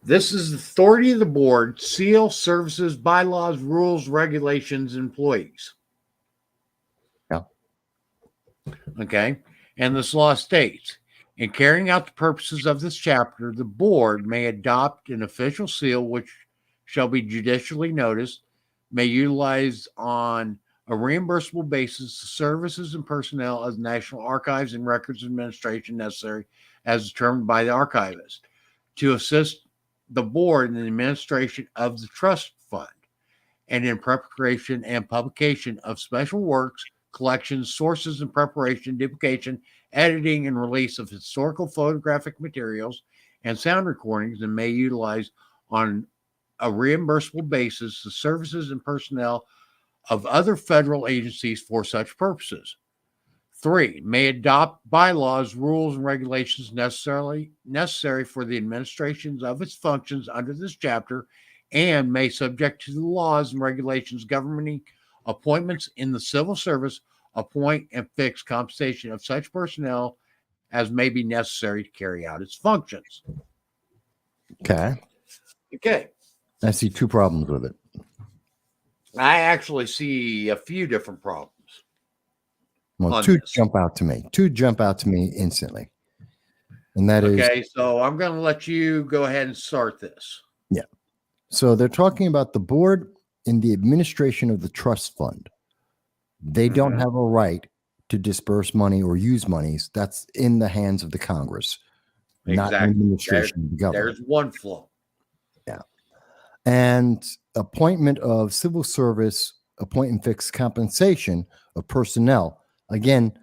This is the authority of the board, seal, services, bylaws, rules, regulations, employees. Yeah. Okay. And this law states, in carrying out the purposes of this chapter, the board may adopt an official seal which shall be judicially noticed, may utilize on a reimbursable basis the services and personnel of the National Archives and Records Administration necessary as determined by the archivist to assist the board in the administration of the trust fund and in preparation and publication of special works, collections, sources, and preparation, duplication, editing, and release of historical photographic materials and sound recordings, and may utilize on a reimbursable basis the services and personnel of other federal agencies for such purposes. 3, may adopt bylaws, rules, and regulations necessary for the administration of its functions under this chapter, and may, subject to the laws and regulations governing appointments in the civil service, appoint and fix compensation of such personnel as may be necessary to carry out its functions. Okay. Okay. I see two problems with it. I actually see a few different problems. Well, Two jump out to me. Two jump out to me instantly. And that is okay, so I'm going to let you go ahead and start this. Yeah. So they're talking about the board in the administration of the trust fund. They don't have a right to disperse money or use monies. That's in the hands of the Congress, not Exactly. administration of the government. There's one flaw. Yeah. And appointment of civil service, appoint and fix compensation of personnel. Again,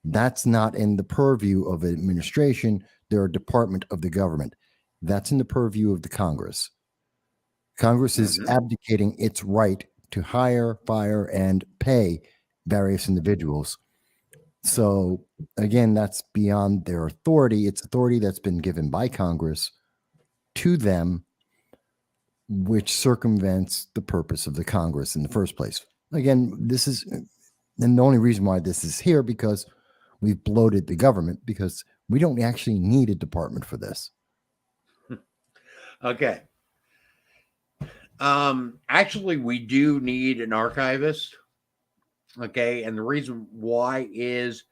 that's not in the purview of administration. They're a department of the government. That's in the purview of the Congress. Congress is abdicating its right to hire, fire, and pay various individuals. So again, that's beyond their authority. It's authority that's been given by Congress to them, which circumvents the purpose of the Congress in the first place. Again, this is, and the only reason why this is here because we've bloated the government, because we don't actually need a department for this. Okay. Actually, we do need an archivist. Okay. And the reason why is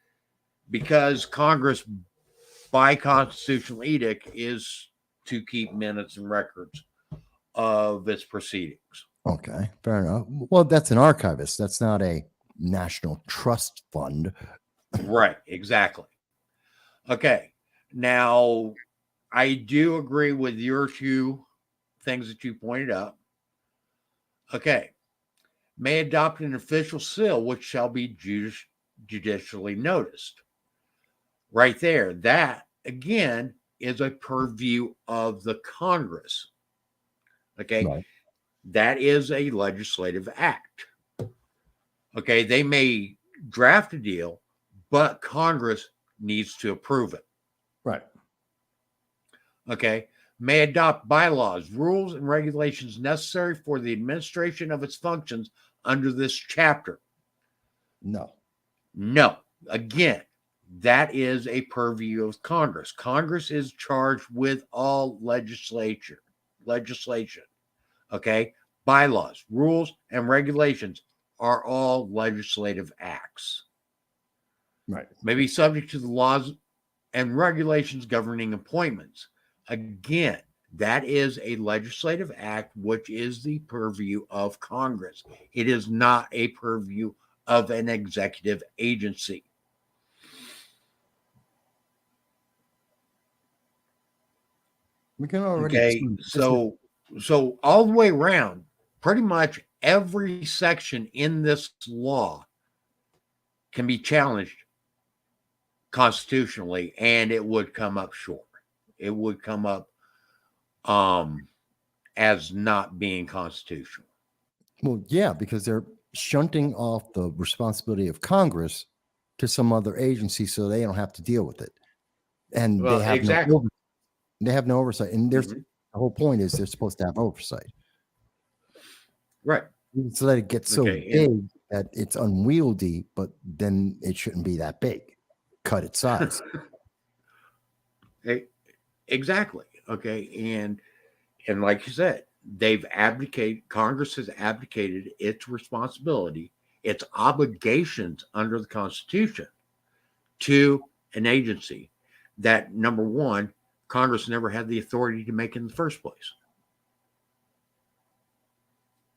because Congress, by constitutional edict, is to keep minutes and records of its proceedings. Okay, fair enough. Well, that's an archivist. That's not a national trust fund. Right, exactly. Okay. Now, I do agree with your two things that you pointed out. Okay. May adopt an official seal which shall be judicially noticed. Right there. That, again, is a purview of the Congress. Okay. Right. That is a legislative act. Okay. They may draft a deal, but Congress needs to approve it. Right. Okay. May adopt bylaws, rules, and regulations necessary for the administration of its functions under this chapter. No. No. Again, that is a purview of Congress. Congress is charged with all legislation. Okay. Bylaws, rules, and regulations are all legislative acts. Right. May be subject to the laws and regulations governing appointments. Again, that is a legislative act, which is the purview of Congress. It is not a purview of an executive agency. We can already. Okay, so all the way around, pretty much every section in this law can be challenged constitutionally, and it would come up short. It would come up as not being constitutional. Well, yeah, because they're shunting off the responsibility of Congress to some other agency so they don't have to deal with it. And Well, they have exactly. they have no oversight. And there's the whole point is they're supposed to have oversight. Right. So that it gets so Okay, big that it's unwieldy, but then it shouldn't be that big. Cut its size. Exactly. Okay. And like you said, they've abdicated, Congress has abdicated its responsibility, its obligations under the Constitution to an agency that, number one, Congress never had the authority to make in the first place.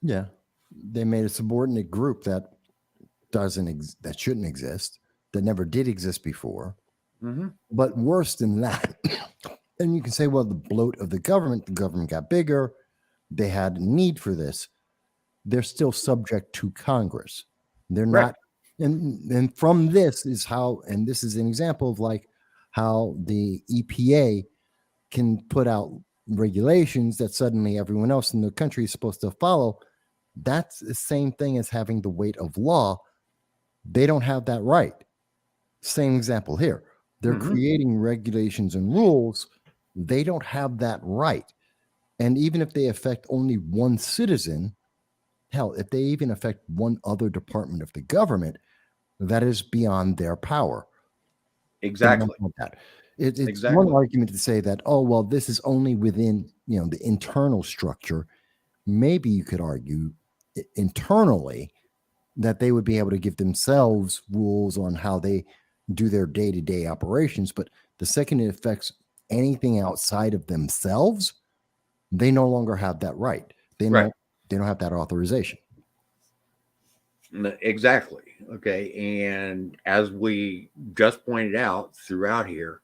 Yeah, they made a subordinate group that that shouldn't exist, that never did exist before. Mm-hmm. But worse than that, and you can say, well, the bloat of the government got bigger. They had a need for this. They're still subject to Congress. They're Right. not. And from this is how, and this is an example of like how the EPA can put out regulations that suddenly everyone else in the country is supposed to follow. That's the same thing as having the weight of law. They don't have that right. Same example here. They're Mm-hmm. creating regulations and rules. They don't have that right. And even if they affect only one citizen, hell, if they even affect one other department of the government, that is beyond their power. Exactly. That. It's Exactly. one argument to say that, oh, well, this is only within, the internal structure. Maybe you could argue internally that they would be able to give themselves rules on how they do their day-to-day operations. But the second it affects anything outside of themselves, they no longer have that right. They Right. don't have that authorization. Exactly. Okay. And as we just pointed out throughout here,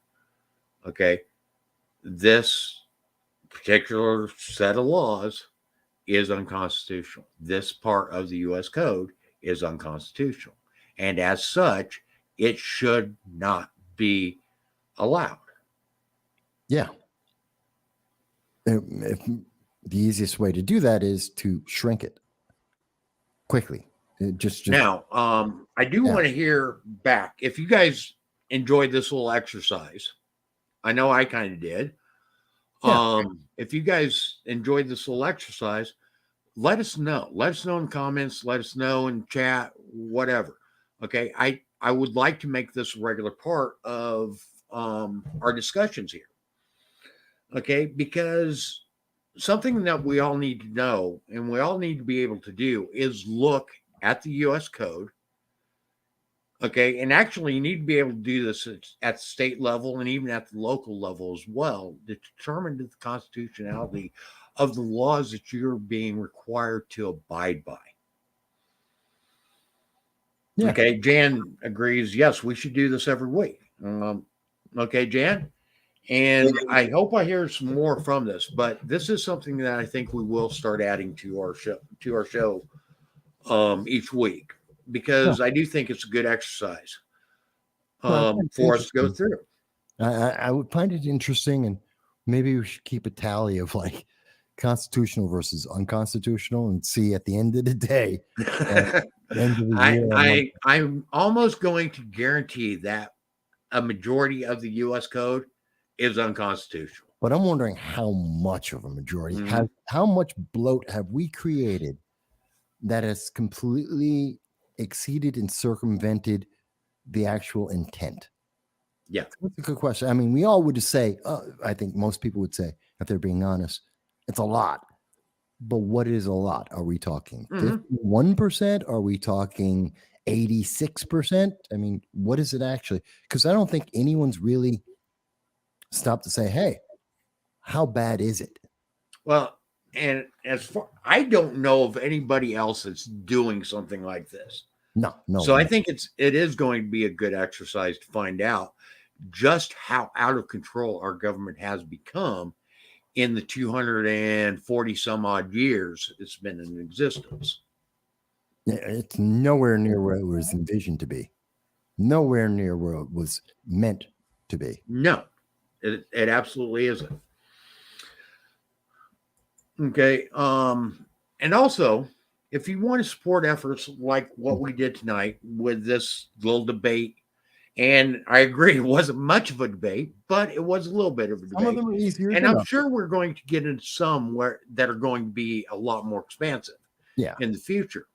okay, this particular set of laws is unconstitutional. This part of the U.S. Code is unconstitutional. And as such, it should not be allowed. Yeah. If the easiest way to do that is to shrink it quickly. Just Now, I do want to hear back. If you guys enjoyed this little exercise, I know I kind of did. Yeah. If you guys enjoyed this little exercise, let us know. Let us know in the comments. Let us know in chat, whatever. Okay. I would like to make this a regular part of our discussions here. Okay. Because something that we all need to know and we all need to be able to do is look at the U.S. Code. Okay. And actually, you need to be able to do this at the state level and even at the local level as well to determine the constitutionality of the laws that you're being required to abide by. Yeah. Okay. Jan agrees. Yes, we should do this every week. Okay, Jan. And I hope I hear some more from this, but this is something that I think we will start adding to our show each week, because I do think it's a good exercise for us to go through. I would find it interesting, and maybe we should keep a tally of like constitutional versus unconstitutional and see at the end of the day. I'm almost going to guarantee that a majority of the U.S. Code is unconstitutional. But I'm wondering how much of a majority, Mhm. how much bloat have we created that has completely exceeded and circumvented the actual intent? Yeah. That's a good question. I mean, we all would say, I think most people would say, if they're being honest, it's a lot. But what is a lot? Are we talking 51%? Are we talking 86%? I mean, what is it actually? Because I don't think anyone's really stopped to say, hey, how bad is it? Well, and as far, I don't know of anybody else that's doing something like this. No. So I think it is going to be a good exercise to find out just how out of control our government has become in the 240 some odd years it's been in existence. It's nowhere near where it was envisioned to be. Nowhere near where it was meant to be. No, it absolutely isn't. Okay. And also, if you want to support efforts like what we did tonight with this little debate, and I agree, it wasn't much of a debate, but it was a little bit of a debate. Some of them are easier. And I'm sure we're going to get into some that are going to be a lot more expansive in the future.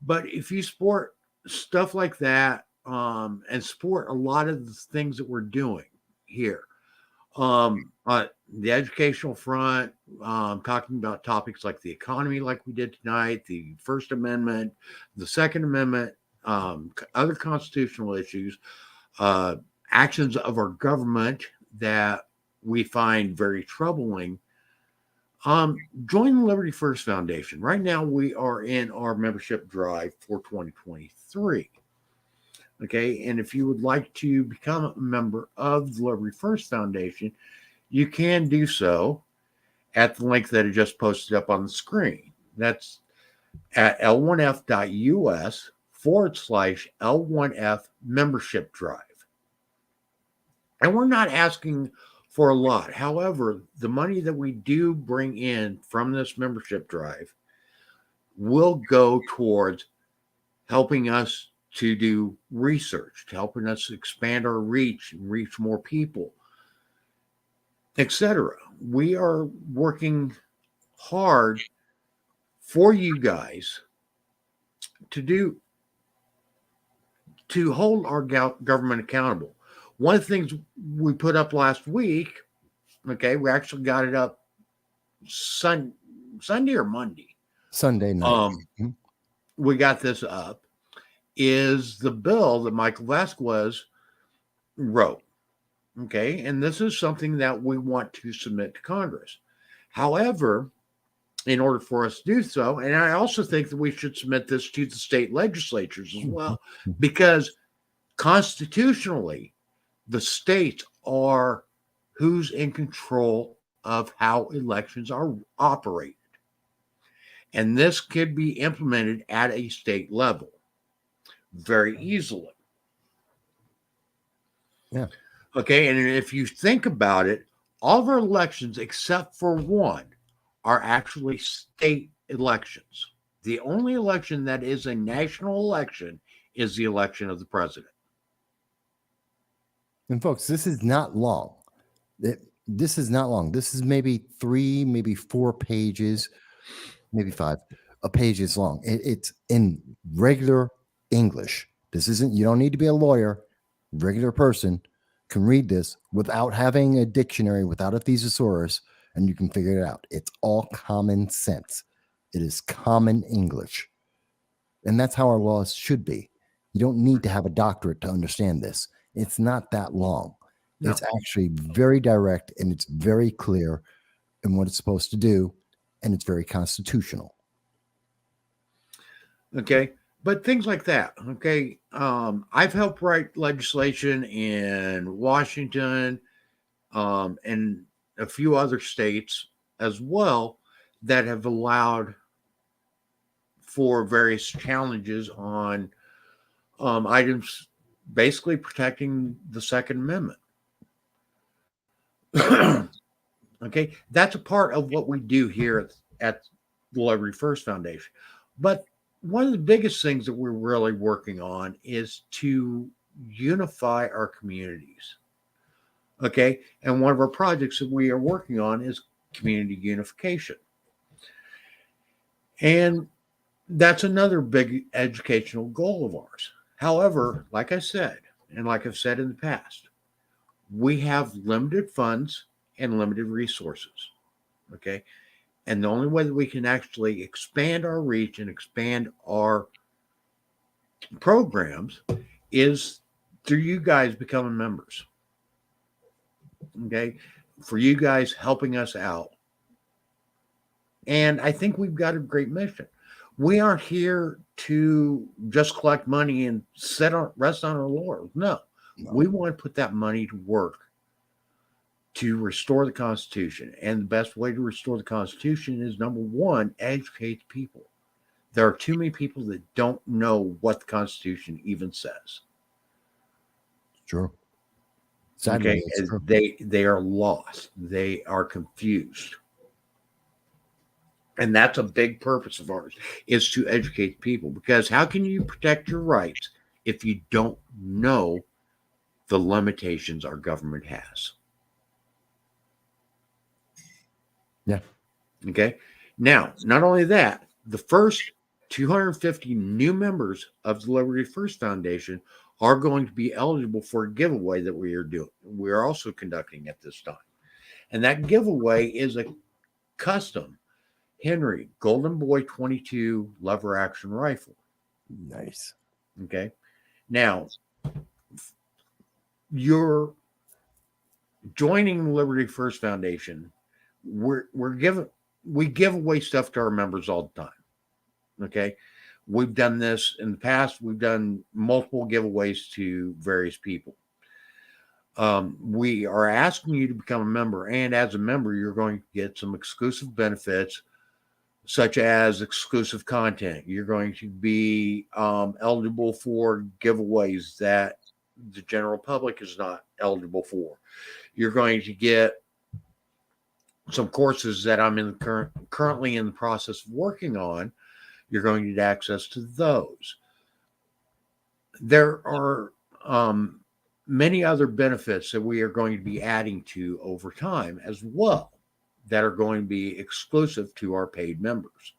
But if you support stuff like that, and support a lot of the things that we're doing here, on the educational front, talking about topics like the economy, like we did tonight, the First Amendment, the Second Amendment, other constitutional issues, actions of our government that we find very troubling, join the Liberty First Foundation. Right now, we are in our membership drive for 2023. Okay, and if you would like to become a member of the Liberty First Foundation, you can do so at the link that I just posted up on the screen. That's at l1f.us/L1F membership drive. And we're not asking for a lot. However, the money that we do bring in from this membership drive will go towards helping us to do research, to helping us expand our reach and reach more people, etc. We are working hard for you guys to hold our government accountable. One of the things we put up last week, okay, we actually got it up Sunday or Monday. Sunday night. We got this up, is the bill that Michael Vasquez wrote. Okay, and this is something that we want to submit to Congress. However, in order for us to do so, and I also think that we should submit this to the state legislatures as well, because constitutionally, the states are who's in control of how elections are operated. And this could be implemented at a state level very easily. Yeah. Okay, and if you think about it, all of our elections, except for one, are actually state elections. The only election that is a national election is the election of the president. And folks, this is not long. This is not long. This is maybe 3, maybe 4 pages, maybe 5 pages long. It's in regular English. This isn't, you don't need to be a lawyer. Regular person can read this without having a dictionary, without a thesaurus, and you can figure it out. It's all common sense. It is common English. And that's how our laws should be. You don't need to have a doctorate to understand this. It's not that long. No. It's actually very direct, and it's very clear in what it's supposed to do, and it's very constitutional. Okay. But things like that, okay? I've helped write legislation in Washington and a few other states as well that have allowed for various challenges on items basically protecting the Second Amendment. Okay, that's a part of what we do here at the Liberty First Foundation. But one of the biggest things that we're really working on is to unify our communities. Okay, and one of our projects that we are working on is community unification. And that's another big educational goal of ours. However, like I said, and like I've said in the past, we have limited funds and limited resources. Okay. And the only way that we can actually expand our reach and expand our programs is through you guys becoming members. Okay. For you guys helping us out. And I think we've got a great mission. We aren't here to just collect money and rest on our laurels. No, we want to put that money to work to restore the Constitution. And the best way to restore the Constitution is, number one, educate people. There are too many people that don't know what the Constitution even says. True. Sadly, okay, true. They are lost. They are confused. And that's a big purpose of ours, is to educate people. Because how can you protect your rights if you don't know the limitations our government has? Yeah. Okay. Now, not only that, the first 250 new members of the Liberty First Foundation are going to be eligible for a giveaway that we are also conducting at this time. And that giveaway is a custom Henry Golden Boy 22 lever action rifle. Nice. Okay. Now, you're joining the Liberty First Foundation, we give away stuff to our members all the time. Okay. We've done this in the past. We've done multiple giveaways to various people. We are asking you to become a member, and as a member, you're going to get some exclusive benefits, such as exclusive content. You're going to be eligible for giveaways that the general public is not eligible for. You're going to get some courses that I'm currently in the process of working on. You're going to get access to those. There are many other benefits that we are going to be adding to over time as well that are going to be exclusive to our paid members.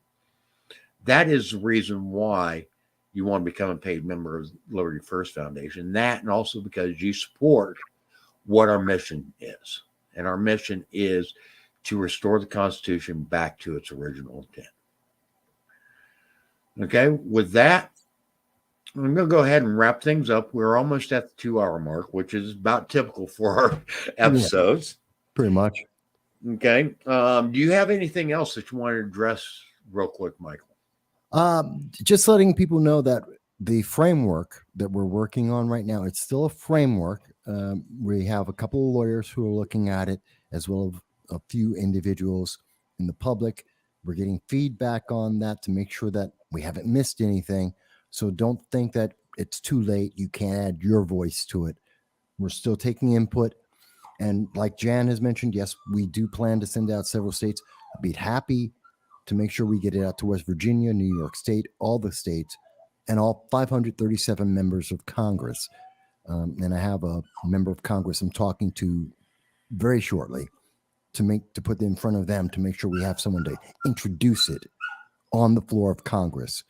That is the reason why you want to become a paid member of Liberty First Foundation. That, and also because you support what our mission is. And our mission is to restore the Constitution back to its original intent. Okay, with that, I'm going to go ahead and wrap things up. We're almost at the 2-hour mark, which is about typical for our episodes. Yeah, pretty much. Okay. Do you have anything else that you want to address real quick, Michael? Just letting people know that the framework that we're working on right now, it's still a framework. We have a couple of lawyers who are looking at it, as well as a few individuals in the public. We're getting feedback on that to make sure that we haven't missed anything. So don't think that it's too late. You can't add your voice to it. We're still taking input. And like Jan has mentioned, yes, we do plan to send out several states. I'd be happy to make sure we get it out to West Virginia, New York State, all the states, and all 537 members of Congress. And I have a member of Congress I'm talking to very shortly to put it in front of them to make sure we have someone to introduce it on the floor of Congress.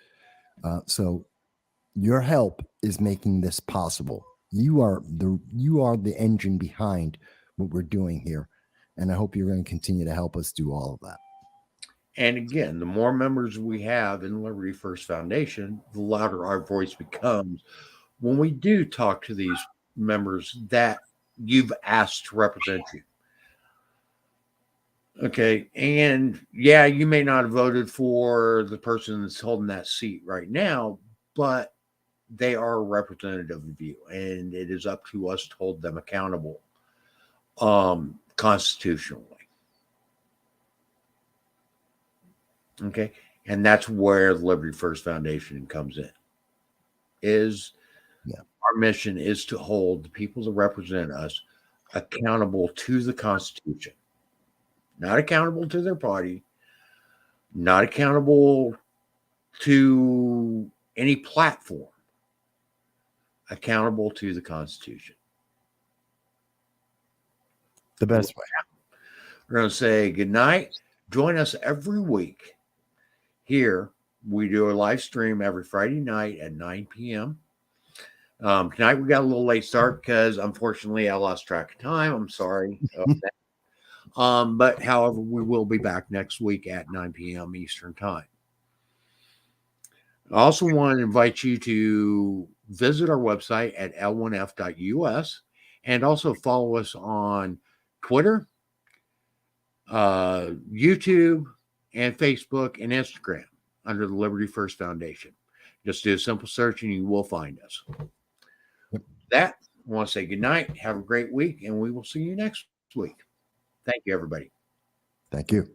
So your help is making this possible. You are the engine behind what we're doing here. And I hope you're going to continue to help us do all of that. And again, the more members we have in Liberty First Foundation, the louder our voice becomes when we do talk to these members that you've asked to represent you. Okay. And yeah, you may not have voted for the person that's holding that seat right now, but they are a representative of you, and it is up to us to hold them accountable constitutionally. Okay. And that's where the Liberty First Foundation comes in. Our mission is to hold the people that represent us accountable to the Constitution. Not accountable to their party, not accountable to any platform, accountable to the Constitution. The best way. We're going to say good night. Join us every week. Here, we do a live stream every Friday night at 9 p.m. Tonight, we got a little late start because, unfortunately, I lost track of time. I'm sorry. But however, we will be back next week at 9 p.m. Eastern Time. I also want to invite you to visit our website at l1f.us and also follow us on Twitter, YouTube, and Facebook and Instagram under the Liberty First Foundation. Just do a simple search and you will find us. With that, I want to say good night. Have a great week, and we will see you next week. Thank you, everybody. Thank you.